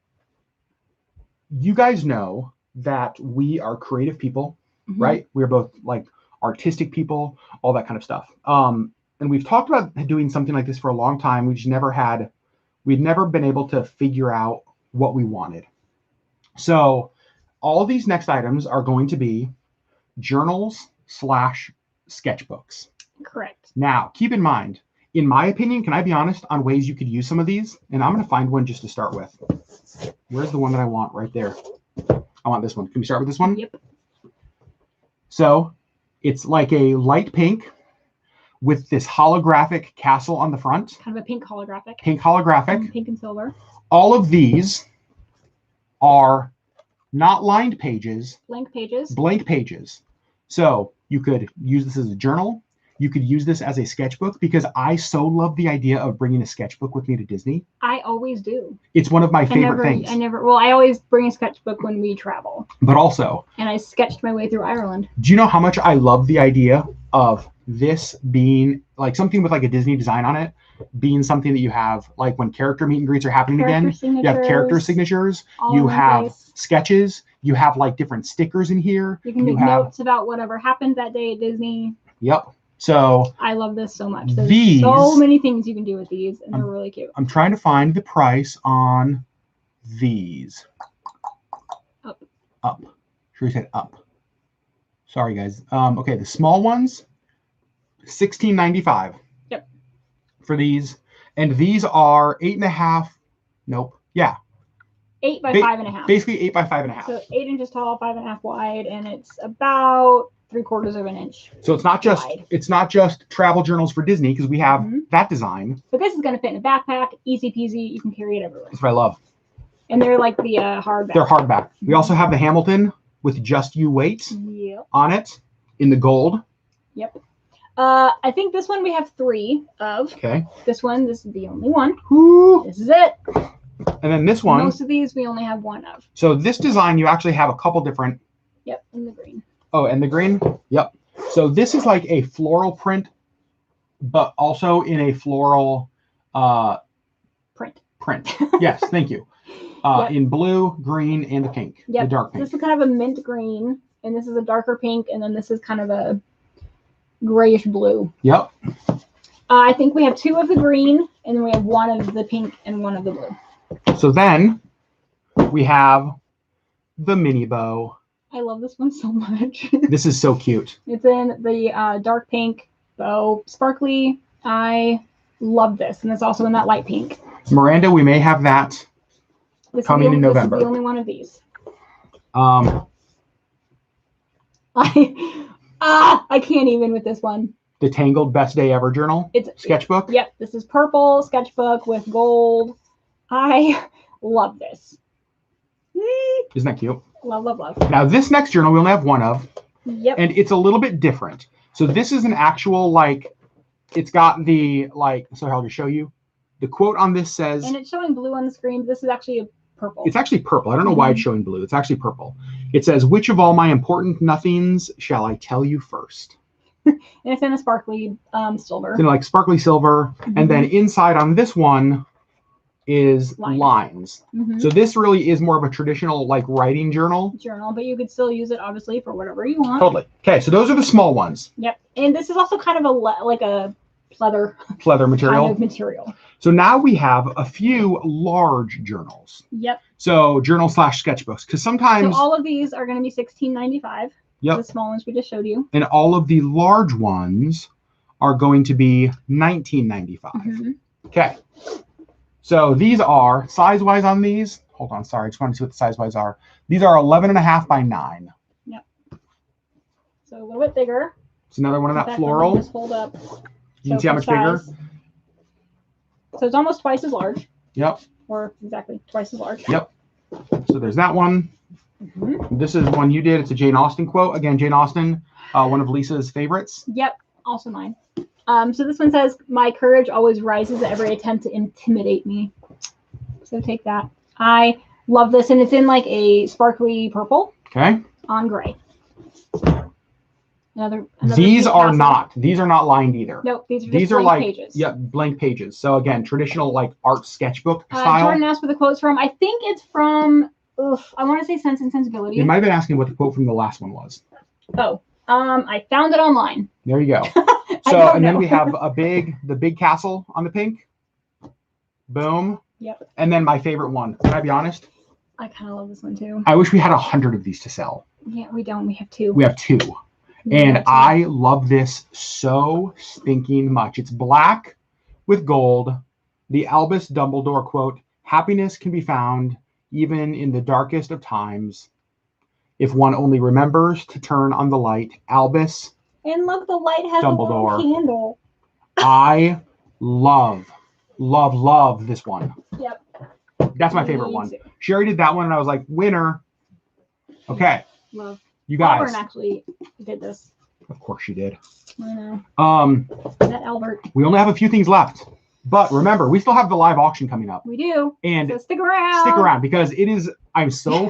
you guys know that we are creative people, right? We're both like artistic people, all that kind of stuff. And we've talked about doing something like this for a long time. We'd never been able to figure out what we wanted. So all these next items are going to be journals / sketchbooks. Correct. Now, keep in mind, in my opinion, can I be honest on ways you could use some of these? And I'm going to find one just to start with. Where's the one that I want? Right there. I want this one. Can we start with this one? Yep. So it's like a light pink with this holographic castle on the front. Kind of a pink holographic. Pink holographic. Pink and silver. All of these are not lined pages. Blank pages. Blank pages. So you could use this as a journal. You could use this as a sketchbook because I so love the idea of bringing a sketchbook with me to Disney. I always do. It's one of my favorite things. I always bring a sketchbook when we travel. But also. And I sketched my way through Ireland. Do you know how much I love the idea of this being like something with like a Disney design on it, being something that you have like when character meet and greets are happening again, you have character signatures, you have sketches, you have like different stickers in here. You can make notes about whatever happened that day at Disney. Yep. So I love this so much. There's so many things you can do with these, and they're really cute. I'm trying to find the price on these. Up. Sure, you said up. Sorry, guys. Okay, the small ones, $16.95. Yep. For these, and these are 8.5. Nope. Yeah. 8 by 5.5. Basically 8 by 5.5. So 8 inches tall, 5.5 wide, and it's about 3/4 of an inch. So it's not just travel journals for Disney because we have that design. But this is going to fit in a backpack, easy peasy. You can carry it everywhere. That's what I love. And they're like the hardback. They're hardback. We also have the Hamilton with Just You Wait on it in the gold. Yep. I think this one we have 3 of. Okay. This is the only one. Ooh. This is it. And then this one. Most of these we only have 1 of. So this design you actually have a couple different. Yep, in the green. Oh, and the green? Yep. So this is like a floral print, but also in a floral print. Yes, thank you. In blue, green, and the pink. Yep. The dark pink. This is kind of a mint green, and this is a darker pink, and then this is kind of a grayish blue. Yep. I think we have 2 of the green, and then we have 1 of the pink and 1 of the blue. So then we have the mini bow. I love this one so much. This is so cute. It's in the dark pink bow, sparkly. I love this, and it's also in that light pink. Miranda, we may have that coming in November. This is the only one of these. I can't even with this one. The Tangled Best Day Ever journal. It's sketchbook. Yep, this is purple sketchbook with gold. I love this. Isn't that cute? Love, love, love. Now this next journal we only have 1 of. Yep. And it's a little bit different. So this is an actual like, it's got the like. So I'll just show you. The quote on this says. And it's showing blue on the screen. This is actually a purple. It's actually purple. I don't know why it's showing blue. It's actually purple. It says, "Which of all my important nothings shall I tell you first?" And it's in a sparkly silver. It's in like sparkly silver, and then inside on this one is lines. So this really is more of a traditional like writing journal. But you could still use it obviously for whatever you want. Totally. Okay, so those are the small ones. Yep. And this is also kind of a pleather material. Kind of material. So now we have a few large journals. Yep. So journal / sketchbooks, because sometimes. So all of these are going to be $16.95. Yep. The small ones we just showed you. And all of the large ones are going to be $19.95. Okay. So these are size-wise on these. hold on, sorry, I just want to see what the size wise are. These are 11.5 by 9. Yep. So a little bit bigger. It's another one of that In fact, floral. Just hold up. You can see how much bigger. So it's almost twice as large. Yep. Or exactly twice as large. Yep. So there's that one. Mm-hmm. This is one you did. It's a Jane Austen quote. Again, Jane Austen, one of Lisa's favorites. Yep. Also mine. So this one says, "My courage always rises at every attempt to intimidate me." So take that. I love this, and it's in like a sparkly purple. Okay. On gray. Another these are not lined either. Nope, these are like pages. Yep, blank pages. So again, traditional like art sketchbook style. Jordan asked for the quotes from. I think it's from. I want to say Sense and Sensibility. You might have been asking what the quote from the last one was. Oh, I found it online. There you go. So and then we have the big castle on the pink. Boom. Yep. And then my favorite one. Can I be honest? I kind of love this one too. I wish we had 100 of these to sell. Yeah, we don't. We have 2. We have 2. And I love this so stinking much. It's black with gold. The Albus Dumbledore quote, "Happiness can be found even in the darkest of times. If one only remembers to turn on the light." Albus. And look, the light has Dumbledore. a little candle. I love this one. Yep. That's my favorite one. Sherri did that one, and I was like, winner. Okay. Love. You guys. Auburn actually did this. Of course she did. I know. That Albert. We only have a few things left. But remember, we still have the live auction coming up. We do. And so stick around. Stick around because it is, I'm so.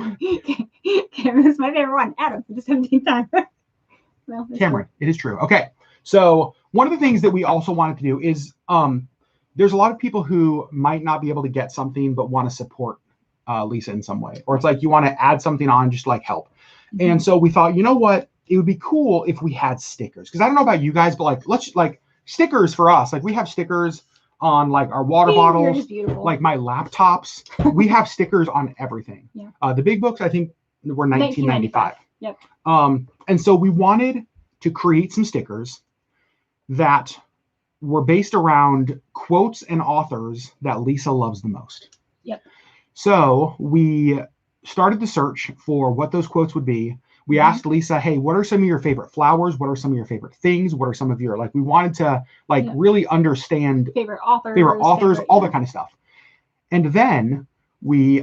Cameron is my favorite one. Adam for the 17th time. Well, Cameron, it is true. Okay. So one of the things that we also wanted to do is there's a lot of people who might not be able to get something but want to support Lisa in some way. Or it's like you want to add something on just to like help. Mm-hmm. And so we thought, you know what? It would be cool if we had stickers. Because I don't know about you guys, but let's stickers for us. Like we have stickers on like our water bottles, like my laptops. We have stickers on everything. Yeah. The big books, I think, were $19.95. Yep. And so we wanted to create some stickers that were based around quotes and authors that Lisa loves the most. Yep. So we started the search for what those quotes would be. We asked Lisa, hey, what are some of your favorite flowers? What are some of your favorite things? What are some of your, like, we wanted to really understand favorite authors, all that kind of stuff. And then we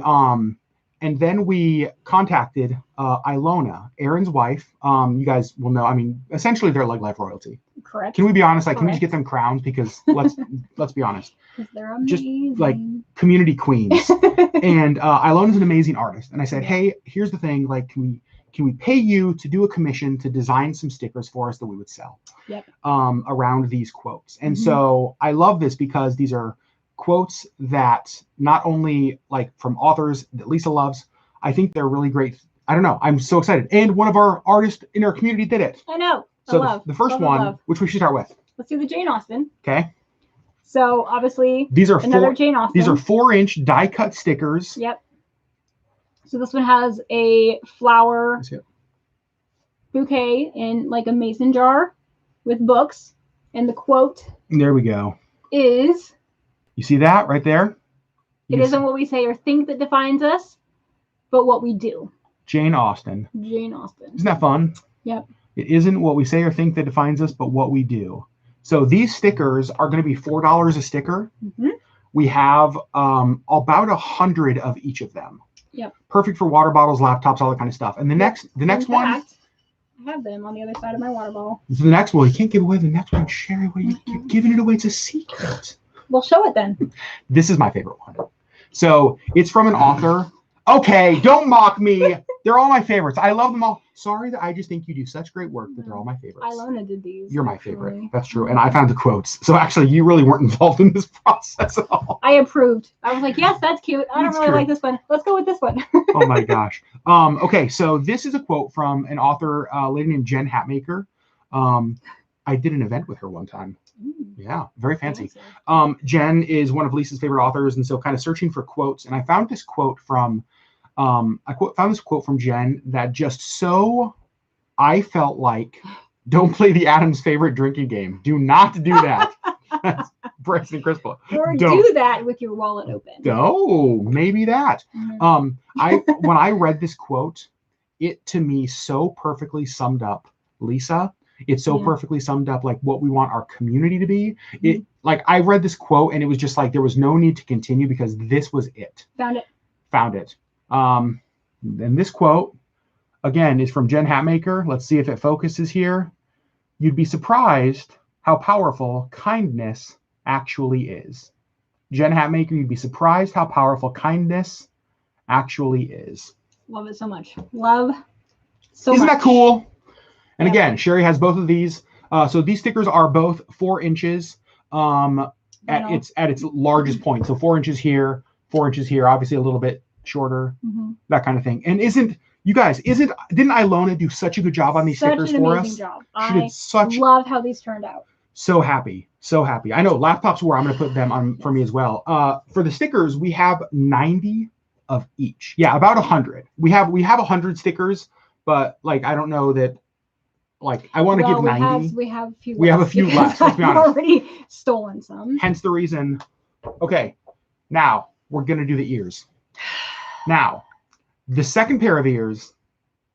contacted Ilona, Aaron's wife. You guys will know, I mean, essentially they're Legg Life royalty. Correct. Can we be honest? Like, can we just get them crowns? Because let's be honest. They're amazing. Just like community queens. And Ilona's an amazing artist. And I said, hey, here's the thing. Like, can we pay you to do a commission to design some stickers for us that we would sell around these quotes? And so I love this because these are quotes that not only like from authors that Lisa loves, I think they're really great. I don't know. I'm so excited. And one of our artists in our community did it. I know. So the first one, which we should start with. Let's do the Jane Austen. Okay. So obviously these are another Jane Austen. These are 4-inch die cut stickers. Yep. So this one has a flower bouquet in like a mason jar with books. And the quote. There we go. Is. You see that right there? It isn't what we say or think that defines us, but what we do. Jane Austen. Jane Austen. Isn't that fun? Yep. It isn't what we say or think that defines us, but what we do. So these stickers are going to be $4 a sticker. We have about 100 of each of them. Yep. Perfect for water bottles, laptops, all that kind of stuff. And the next one. I have them on the other side of my water bottle. The next one, you can't give away the next one, Sherri. What you're giving it away? It's a secret. Well, show it then. This is my favorite one. So it's from an author. Okay, don't mock me. They're all my favorites. I love them all. Sorry that I just think you do such great work that they're all my favorites. Ilona did these. You're my favorite. That's true. And I found the quotes. So actually, you really weren't involved in this process at all. I approved. I was like, yes, that's cute. I don't really like this one. Let's go with this one. Oh my gosh. Okay, so this is a quote from an author, a lady named Jen Hatmaker. I did an event with her one time. Yeah, very fancy. Jen is one of Lisa's favorite authors, and so kind of searching for quotes, and I found this quote from found this quote from Jen that just so I felt like, don't play the Adam's favorite drinking game. Do not do that. Bryce and Crystal. Or Don't. do that with your wallet open. No, maybe that. Mm-hmm. When I read this quote, it to me so perfectly summed up Lisa. It so perfectly summed up like what we want our community to be. It like I read this quote and it was just like there was no need to continue because this was it. Found it. And this quote again is from Jen Hatmaker. Let's see if it focuses here. You'd be surprised how powerful kindness actually is. Jen Hatmaker, you'd be surprised how powerful kindness actually is. Love it so much. Love so Isn't much. that cool? And again, Sherri has both of these. So these stickers are both 4 inches at its largest point. So 4 inches here, 4 inches here, obviously a little bit shorter, that kind of thing. And didn't Ilona do such a good job on these stickers for us? Such an amazing job. I love how these turned out. So happy. I know laptops where I'm going to put them on for me as well. For the stickers, we have 90 of each. Yeah, about 100. We have 100 stickers, but like I don't know that. Like I want to give 90. We have a few. We have a few left. Let's be honest. I've already stolen some. Hence the reason. Okay, now we're gonna do the ears. Now, the second pair of ears,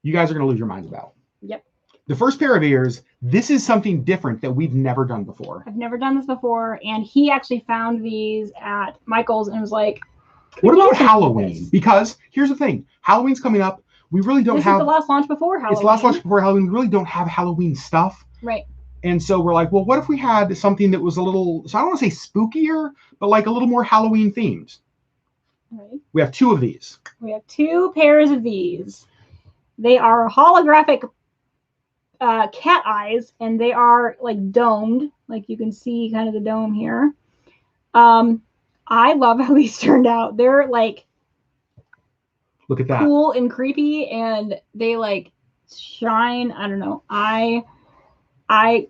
you guys are gonna lose your minds about. Yep. The first pair of ears, this is something different that we've never done before. I've never done this before, and he actually found these at Michael's and was like, "What about Halloween?" Because here's the thing: Halloween's coming up. We really don't have. This is the last launch before Halloween. It's the last launch before Halloween. We really don't have Halloween stuff. Right. And so we're like, well, what if we had something that was a little, so I don't want to say spookier, but like a little more Halloween themed. Right. We have 2 of these. We have 2 pairs of these. They are holographic cat eyes, and they are like domed. Like you can see kind of the dome here. I love how these turned out. They're like, look at that, cool and creepy, and they like shine. I don't know. I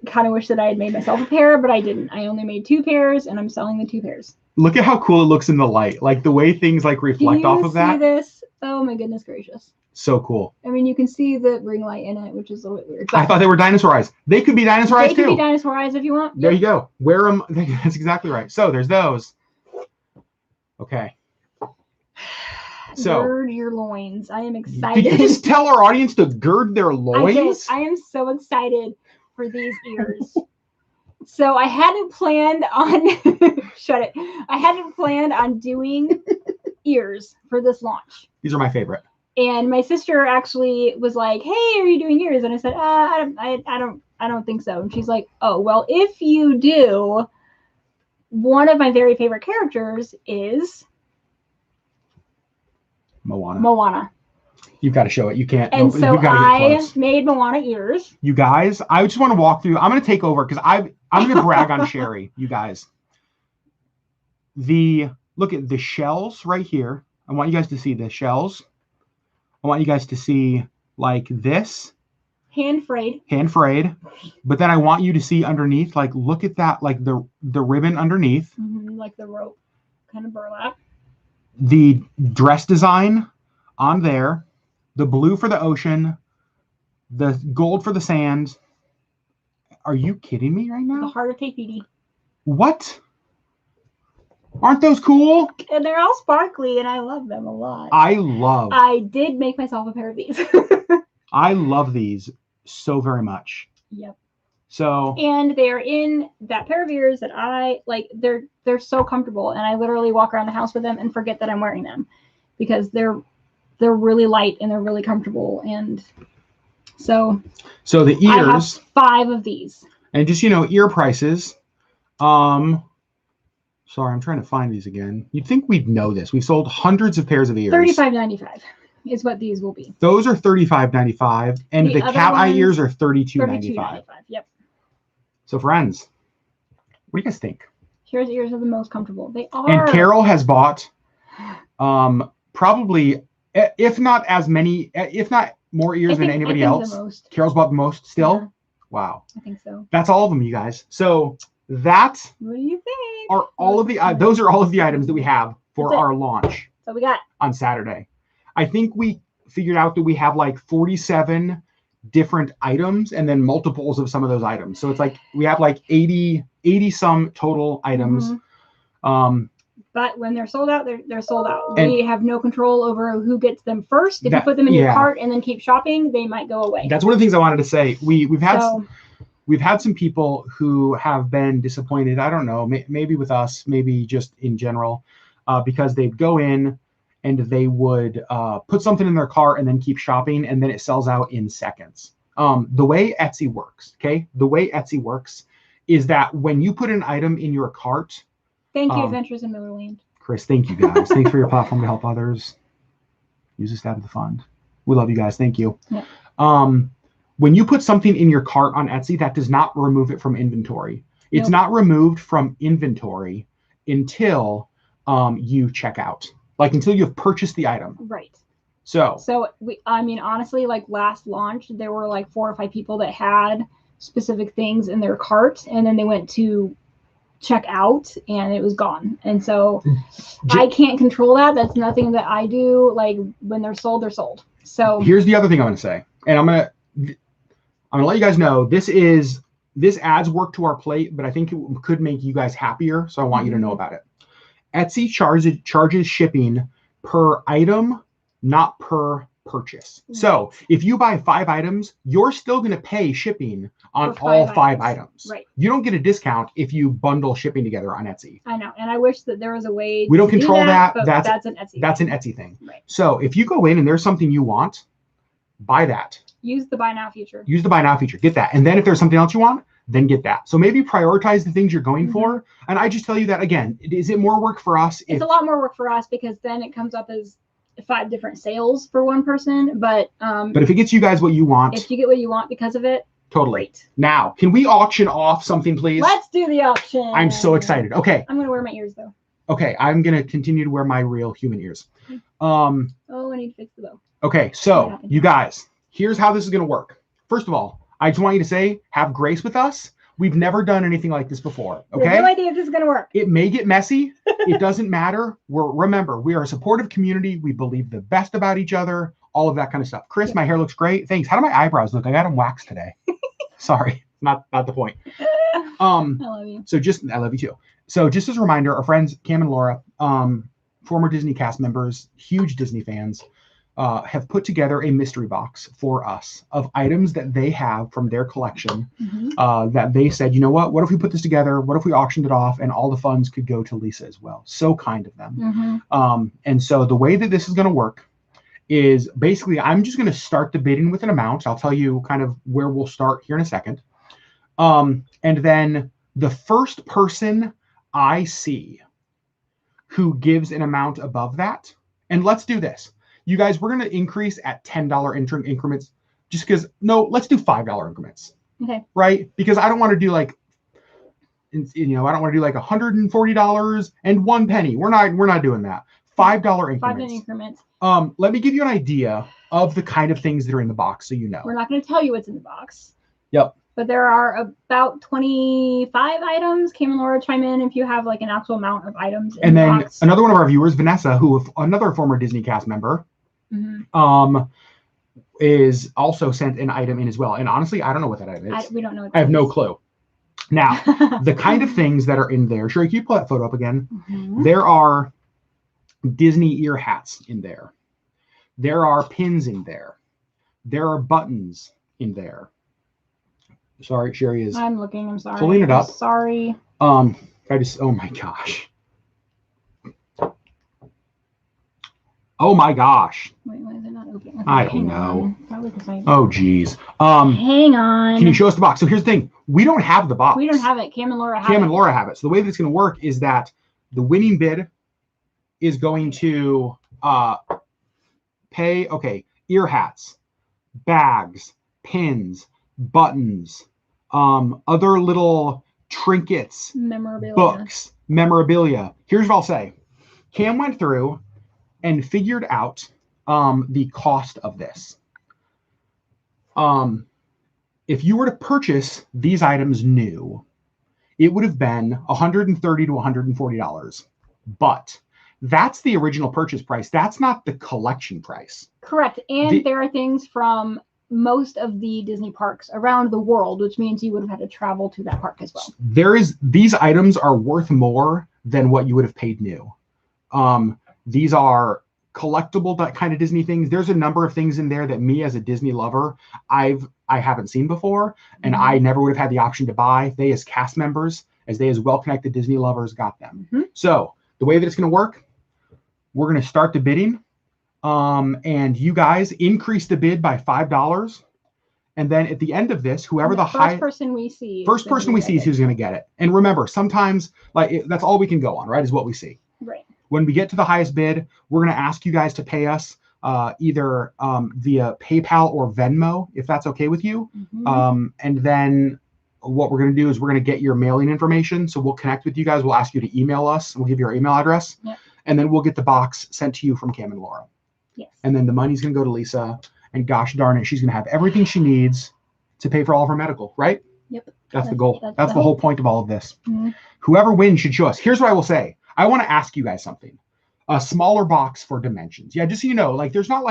kind of wish that I had made myself a pair, but I didn't. I only made 2 pairs, and I'm selling the 2 pairs. Look at how cool it looks in the light. Like the way things like reflect off of that. See this? Oh my goodness gracious. So cool. I mean, you can see the ring light in it, which is a little bit weird. I thought they were dinosaur eyes. They could be dinosaur eyes too. They could be dinosaur eyes if you want. There you go. Wear them. That's exactly right. So there's those. Okay. So gird your loins. I am excited. Did you just tell our audience to gird their loins? I am so excited for these ears. So I hadn't planned on I hadn't planned on doing ears for this launch. These are my favorite. And my sister actually was like, "Hey, are you doing ears?" And I said, I don't think so." And she's like, "Oh, well, if you do, one of my very favorite characters is Moana. You've got to show it. You can't. And so I made Moana ears. You guys, I just want to walk through. I'm going to take over because I'm going to brag on Sherri. You guys, look at the shells right here. I want you guys to see the shells. I want you guys to see like this. Hand frayed. But then I want you to see underneath, like, look at that, like the ribbon underneath. Like the rope kind of burlap. The dress design on there. The blue for the ocean. The gold for the sand. Are you kidding me right now? The heart of Tahiti. What? Aren't those cool? And they're all sparkly, and I love them a lot. I did make myself a pair of these. I love these so very much. Yep. So. And they're in that pair of ears that I like. They're so comfortable, and I literally walk around the house with them and forget that I'm wearing them because they're really light and they're really comfortable. And so the ears. I have 5 of these. And just ear prices. Sorry, I'm trying to find these again. You'd think we'd know this. We've sold hundreds of pairs of ears. $35.95 is what these will be. Those are $35.95, and the cat eye ears are $32.95. Yep. So, friends, what do you guys think? Sherri's ears are the most comfortable. They are. And Carol has bought, probably, if not more ears than anybody else. The most. Carol's bought the most still. Yeah. Wow. I think so. That's all of them, you guys. So that. What do you think? Are all of the those are all of the items that we have for our launch. So we got on Saturday. I think we figured out that we have like 47 different items and then multiples of some of those items. So it's like we have like 80 80 some total items. But when they're sold out, they're sold out. We have no control over who gets them first. If you put them in your cart and then keep shopping, they might go away. That's one of the things I wanted to say. We've had some people who have been disappointed. I don't know, maybe with us, maybe just in general, because they'd go in and they would put something in their cart and then keep shopping, and then it sells out in seconds. The way Etsy works, is that when you put an item in your cart. Thank you, Adventures in Millerland. Chris, thank you guys. Thanks for your platform to help others. Use this out of the fund. We love you guys. Thank you. Yeah. When you put something in your cart on Etsy, that does not remove it from inventory. It's not removed from inventory until you check out, like until you've purchased the item. Right. So honestly, like last launch, there were like 4 or 5 people that had specific things in their cart, and then they went to check out and it was gone. And so I can't control that. That's nothing that I do. Like when they're sold, they're sold. So here's the other thing I'm going to say, and I'm going to let you guys know this adds work to our plate, but I think it could make you guys happier. So I want you to know about it. Etsy charges shipping per item, not per purchase. Right. So if you buy 5 items, you're still going to pay shipping on all 5 items. Right. You don't get a discount if you bundle shipping together on Etsy. I know. And I wish that there was a way we don't control that. But that's an Etsy. That's an Etsy thing. Right. So if you go in and there's something you want, buy that. Use the buy now feature. Get that. And then if there's something else you want, then get that. So maybe prioritize the things you're going for. And I just tell you that again, is it more work for us? It's a lot more work for us because then it comes up as 5 different sales for one person, but if it gets you guys what you want, if you get what you want because of it, totally. Great. Now, can we auction off something, please? Let's do the auction. I'm so excited. Okay. I'm gonna wear my ears though. Okay, I'm gonna continue to wear my real human ears. I need to fix the bow. Okay, so you guys, here's how this is gonna work. First of all, I just want you to say, have grace with us. We've never done anything like this before. Okay. We have no idea if this is gonna work. It may get messy. It doesn't matter. Remember, we are a supportive community. We believe the best about each other, all of that kind of stuff. Chris, my hair looks great. Thanks. How do my eyebrows look? I got them waxed today. Sorry, not the point. I love you. I love you too. So just as a reminder, our friends Cam and Laura, former Disney cast members, huge Disney fans, have put together a mystery box for us of items that they have from their collection that they said, you know what if we put this together? What if we auctioned it off and all the funds could go to Lisa as well? So kind of them. And so the way that this is going to work is basically I'm just going to start the bidding with an amount. I'll tell you kind of where we'll start here in a second. And then the first person I see who gives an amount above that, and let's do this. You guys, we're going to increase at $10 increments just because, let's do $5 increments. Okay. Right? Because I don't want to do like, I don't want to do like $140 and 1 penny. We're not doing that. $5 increments. 5 increments. Let me give you an idea of the kind of things that are in the box so you know. We're not going to tell you what's in the box. Yep. But there are about 25 items. Cam and Laura, chime in if you have like an actual amount of items in the box. And then another one of our viewers, Vanessa, another former Disney cast member, is also sent an item in as well. And honestly, I don't know what that item is. We don't know. I have no clue. Now, the kind of things that are in there. Sherri, can you pull that photo up again? There are Disney ear hats in there. There are pins in there. There are buttons in there. Sorry, Sherri is. I'm looking. I'm sorry. Pulling it up. Sorry. Oh my gosh. Oh my gosh. Wait, why is it not open? Okay, I don't know. Probably because Oh geez. Hang on. Can you show us the box? So here's the thing. We don't have the box. We don't have it. Cam and Laura have it. Cam and Laura have it. So the way that's going to work is that the winning bid is going to pay, ear hats, bags, pins, buttons, other little trinkets, books, memorabilia. Here's what I'll say. Cam went through and figured out the cost of this. If you were to purchase these items new, it would have been $130 to $140. But that's the original purchase price. That's not the collection price. Correct. And there are things from most of the Disney parks around the world, which means you would have had to travel to that park as well. These items are worth more than what you would have paid new. These are collectible kind of Disney things. There's a number of things in there that me as a Disney lover, I haven't seen before, and I never would have had the option to buy. They as cast members, as they as well-connected Disney lovers got them. So the way that it's going to work, we're going to start the bidding, and you guys increase the bid by $5. And then at the end of this, whoever the first person we see is who's going to get it. And remember, sometimes that's all we can go on, right? Is what we see. Right. When we get to the highest bid, we're going to ask you guys to pay us either via PayPal or Venmo, if that's okay with you. And then what we're going to do is we're going to get your mailing information. So we'll connect with you guys. We'll ask you to email us, and we'll give you our email address. Yep. And then we'll get the box sent to you from Cam and Laura. Yes. And then the money's going to go to Lisa. And gosh darn it, she's going to have everything she needs to pay for all of her medical, right? Yep. That's the goal. That's the whole point of all of this. Whoever wins should show us. Here's what I will say. I want to ask you guys something. A smaller box for dimensions. Yeah, just so you know, there's not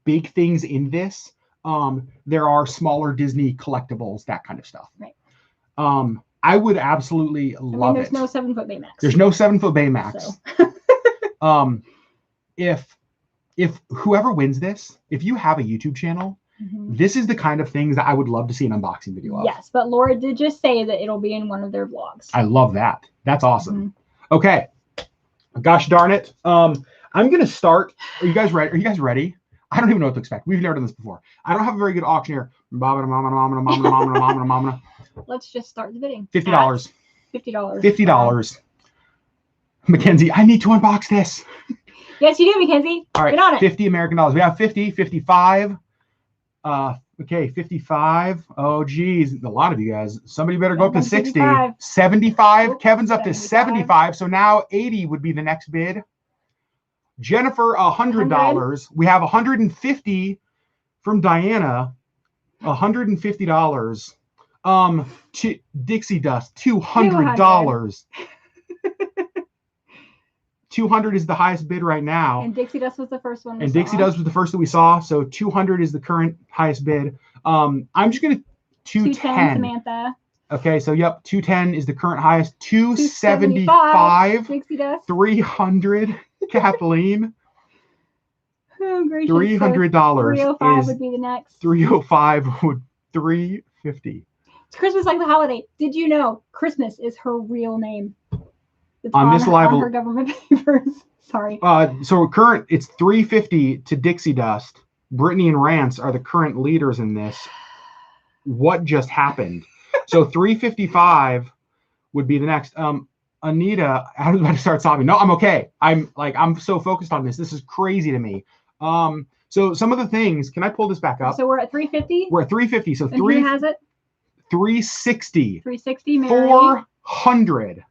big things in this. There are smaller Disney collectibles, that kind of stuff. Right. I would absolutely love there's it. no 7-foot Baymax. There's no 7-foot Baymax. So. If whoever wins this, if you have a YouTube channel, this is the kind of things that I would love to see an unboxing video of. Yes, but Laura did just say that it'll be in one of their vlogs. I love that. That's awesome. Okay. Gosh darn it. I'm going to start. Are you guys ready? I don't even know what to expect. We've never done this before. I don't have a very good auctioneer. Let's just start the bidding. $50. $50. Mackenzie, I need to unbox this. Yes, you do, Mackenzie. All right, get on it. 50 American dollars. We have 50, 55. Okay, 55. Oh, geez, a lot of you guys. Somebody better go up to 60. 75. Oops, Kevin's up to 75. So now 80 would be the next bid. Jennifer, $100. We have 150 from Diana. $150. Dixie Dust, $200. 200 is the highest bid right now. And Dixie Dust was the first one. Dixie Dust was the first that we saw. So 200 is the current highest bid. I'm just going to 210. Samantha. Okay, so yep, 210 is the current highest. 275. Dixie Dust. 300. Kathleen. Oh, gracious. $300. 305 would be the next. 305 would 350. It's Christmas like the holiday. Did you know Christmas is her real name? It's on her government papers. Sorry. So current, it's 350 to Dixie Dust. Brittany and Rance are the current leaders in this. What just happened? So 355 would be the next. Anita, I was about to start sobbing. No, I'm okay. I'm so focused on this. This is crazy to me. So some of the things, can I pull this back up? So we're at 350? We're at 350. So and who has it? 360. 360, Mary. 400.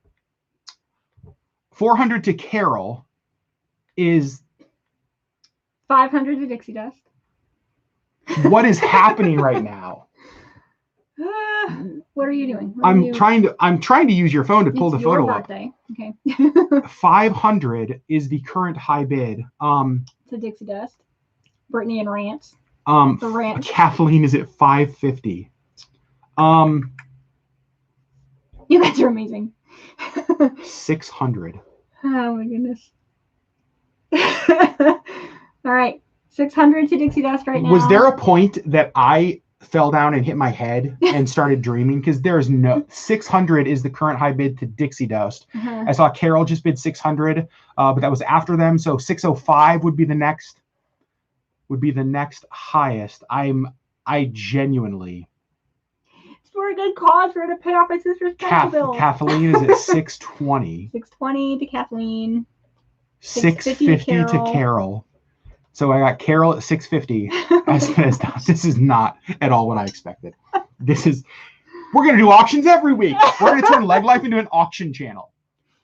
400 to Carol is 500 to Dixie Dust. What is happening right now? What are you doing? I'm trying to use your phone to pull the photo up. Okay. 500 is the current high bid. To Dixie Dust. Brittany and Rance. For Rance. Kathleen is at 550. You guys are amazing. 600. Oh my goodness. All right. 600 to Dixie Dust right now. Was there a point that I fell down and hit my head and started dreaming? Because there's no 600 is the current high bid to Dixie Dust. I saw Carol just bid 600, but that was after them. So 605 would be the next highest. I genuinely. For a good cause, for her to pay off my sister's pencil bill. Kathleen is at 620. 620 to Kathleen. 650 to Carol. So I got Carol at 650. This is not at all what I expected. We're going to do auctions every week. We're going to turn Legg Life into an auction channel.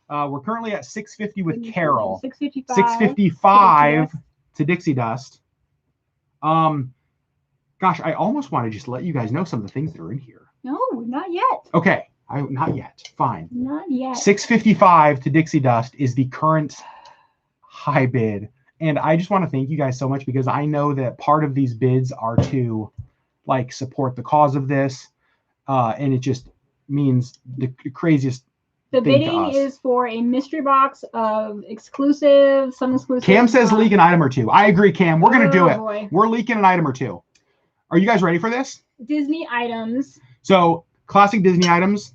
We're currently at 650 with Carol. 655 to Dixie Dust. Gosh, I almost want to just let you guys know some of the things that are in here. No, not yet. Okay, not yet. Fine. Not yet. 655 to Dixie Dust is the current high bid, And I just want to thank you guys so much, because I know that part of these bids are to like support the cause of this. And it just means the craziest. The bidding is for a mystery box of exclusive, some exclusive. Cam says leak an item or two. I agree, Cam. We're going to do it. Boy. We're leaking an item or two. Are you guys ready for this? Disney items. So classic Disney items.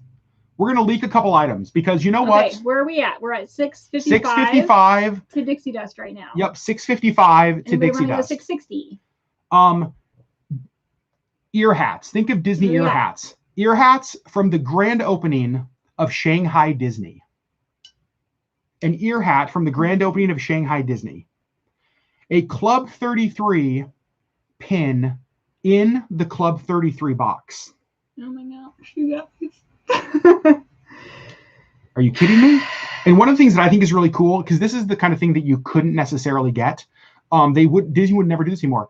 We're going to leak a couple items, because you know what? Where are we at? We're at 655. 655 to Dixie Dust right now. Yep, 655 to Dixie Dust. 660. Ear hats. Think of Disney ear hats. Ear hats from the grand opening of Shanghai Disney. An ear hat from the grand opening of Shanghai Disney. A Club 33 pin in the Club 33 box. Oh my gosh, you guys. Are you kidding me? And one of the things that I think is really cool, because this is the kind of thing that you couldn't necessarily get. Disney would never do this anymore.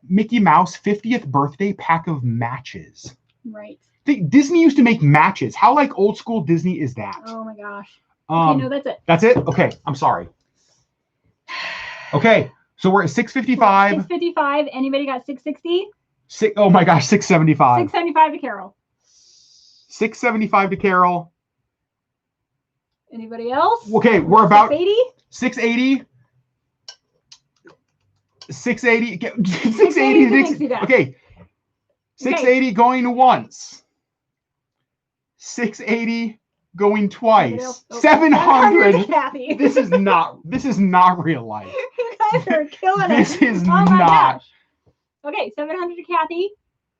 Mickey Mouse 50th birthday pack of matches. Right. Disney used to make matches. How like old school Disney is that? Oh my gosh. Okay, no, that's it. That's it? Okay, I'm sorry. Okay, so we're at 655. 655. Anybody got 660? Oh my gosh, 675. 675 to Carol. 675 to Carol. Anybody else? Okay, we're about 680. 680. 680. Okay. 680 going once. 680 going twice. 700. Kathy. This is not real life. You guys are killing it. This is not. Okay, 700 to Kathy.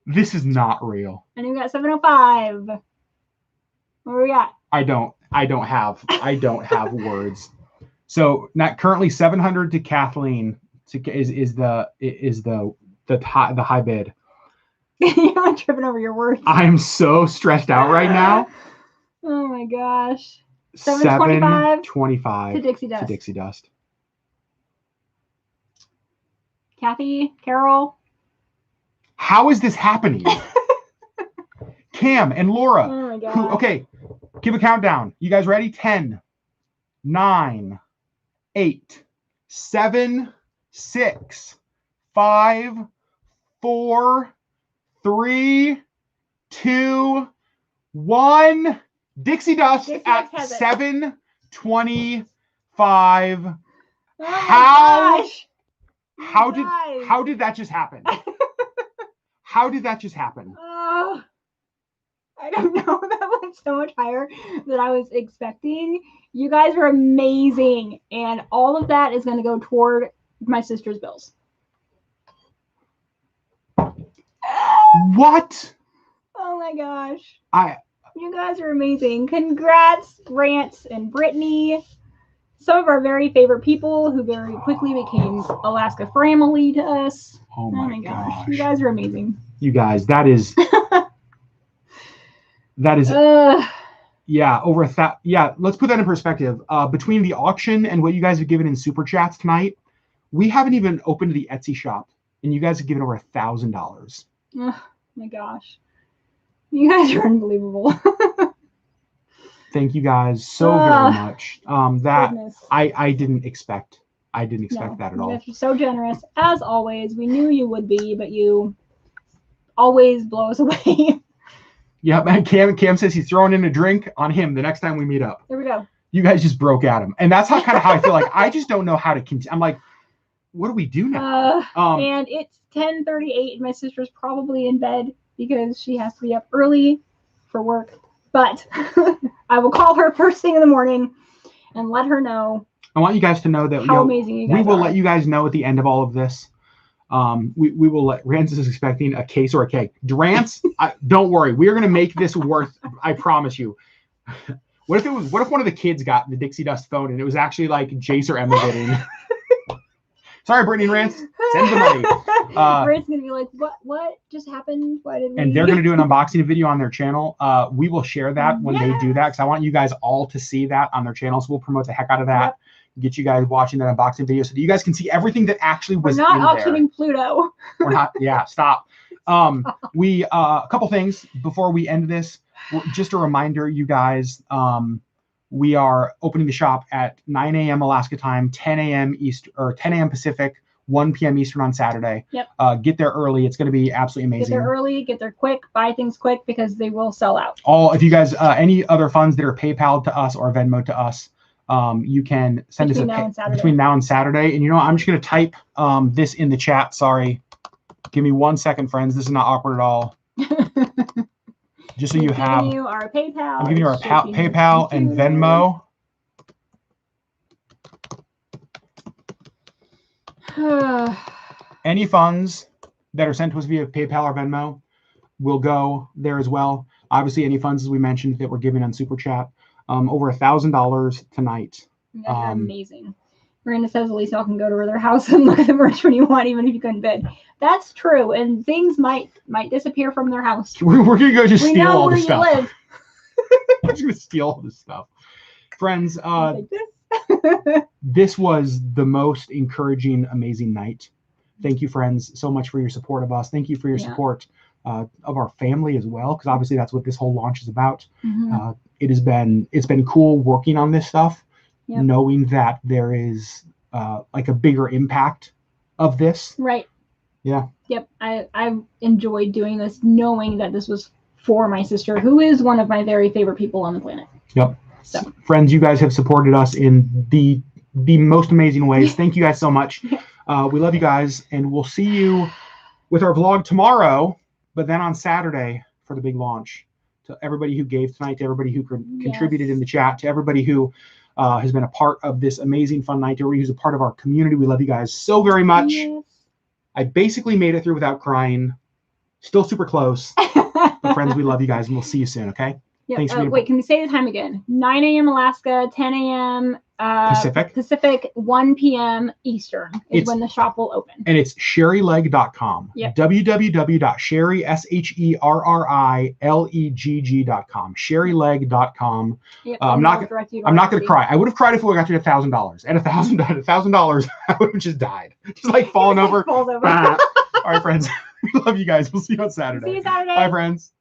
This is not real. And we got 705. What do we got? I don't have words. So not currently 700 to Kathleen is the high bid. You're tripping over your words. I'm so stressed out right now. Oh my gosh. 725 to Dixie Dust. Dixie Dust. Kathy, Carol. How is this happening? Cam and Laura. Oh my god. Okay, give a countdown. You guys ready? 10, 9, 8, 7, 6, 5, 4, 3, 2, 1. Dixie Dust at 725. Oh How did that just happen? How did that just happen? I don't know. That went so much higher than I was expecting. You guys were amazing, and all of that is going to go toward my sister's bills. What? Oh my gosh. You guys are amazing. Congrats, Rance and Brittany. Some of our very favorite people who very quickly became Alaska family to us. Oh my gosh. You guys are amazing. You guys, that is yeah, over let's put that in perspective. Between the auction and what you guys have given in super chats tonight, we haven't even opened the Etsy shop, and you guys have given over $1,000. Oh my gosh. You guys are unbelievable. Thank you guys so very much. Goodness. I didn't expect that at all. You guys are so generous. As always, we knew you would be, but you always blow us away. Yeah, man. Cam says he's throwing in a drink on him the next time we meet up. There we go. You guys just broke at him. And that's how I feel like. I just don't know how to continue. I'm like, what do we do now? And it's 10:38 and my sister's probably in bed because she has to be up early for work. But I will call her first thing in the morning and let her know. I want you guys to know that how amazing you guys we will are. let you guys know at the end of all of this. We will let Rance is expecting a case or a cake. Rance, don't worry. We are going to make this worth. I promise you. What if one of the kids got the Dixie Dust phone and it was actually like Jace or Emma bidding? Sorry, Brittany and Rance. Send the money. Rance is going to be like, what just happened? Why did we? And they're going to do an unboxing video on their channel. We will share that when they do that because I want you guys all to see that on their channel. So we'll promote the heck out of that. Yep. Get you guys watching that unboxing video so that you guys can see everything that actually was in there. We're not auctioning Pluto. We're not. Yeah, stop. A couple things before we end this. Just a reminder, you guys. We are opening the shop at 9 a.m. Alaska time, 10 a.m. East or 10 a.m. Pacific, 1 p.m. Eastern on Saturday. Yep. Get there early. It's going to be absolutely amazing. Get there early, get there quick, buy things quick because they will sell out. If you guys, any other funds that are PayPal to us or Venmo to us, you can send us between now and Saturday. And you know what? I'm just going to type this in the chat. Sorry. Give me 1 second, friends. This is not awkward at all. Just so you have. I'm giving you our PayPal. I'm giving you our PayPal and Venmo. Any funds that are sent to us via PayPal or Venmo will go there as well. Obviously, any funds, as we mentioned, that we're giving on Super Chat, over $1,000 tonight. That's amazing. Miranda says at least y'all can go to their house and look at the merch when you want, even if you couldn't bid. That's true, and things might disappear from their house. We're gonna go just steal all this stuff. Live. We're just gonna steal all this stuff, friends. This was the most encouraging, amazing night. Thank you, friends, so much for your support of us. Thank you for your support of our family as well, because obviously that's what this whole launch is about. It's been cool working on this stuff. Yep. Knowing that there is like a bigger impact of this. Right. Yeah. Yep. I enjoyed doing this, knowing that this was for my sister, who is one of my very favorite people on the planet. Yep. So, friends, you guys have supported us in the most amazing ways. Thank you guys so much. We love you guys, and we'll see you with our vlog tomorrow, but then on Saturday for the big launch. To everybody who gave tonight, to everybody who contributed in the chat, to everybody who has been a part of this amazing fun night, to everybody who's a part of our community. We love you guys so very much. Yes. I basically made it through without crying. Still super close. But friends, we love you guys, and we'll see you soon, okay? Yep. Thanks for wait, can we say the time again? 9 a.m. Alaska, 10 a.m. Pacific, 1 p.m. Eastern is when the shop will open. And it's sherrilegg.com. Yep. www.sherri.com. sherrilegg.com. Yep. I'm not going to cry. I would have cried if we got to $1,000. At $1,000, I would have just died. Just like falling over. Falls over. All right, friends. We love you guys. We'll see you on Saturday. See you Saturday. Bye, friends.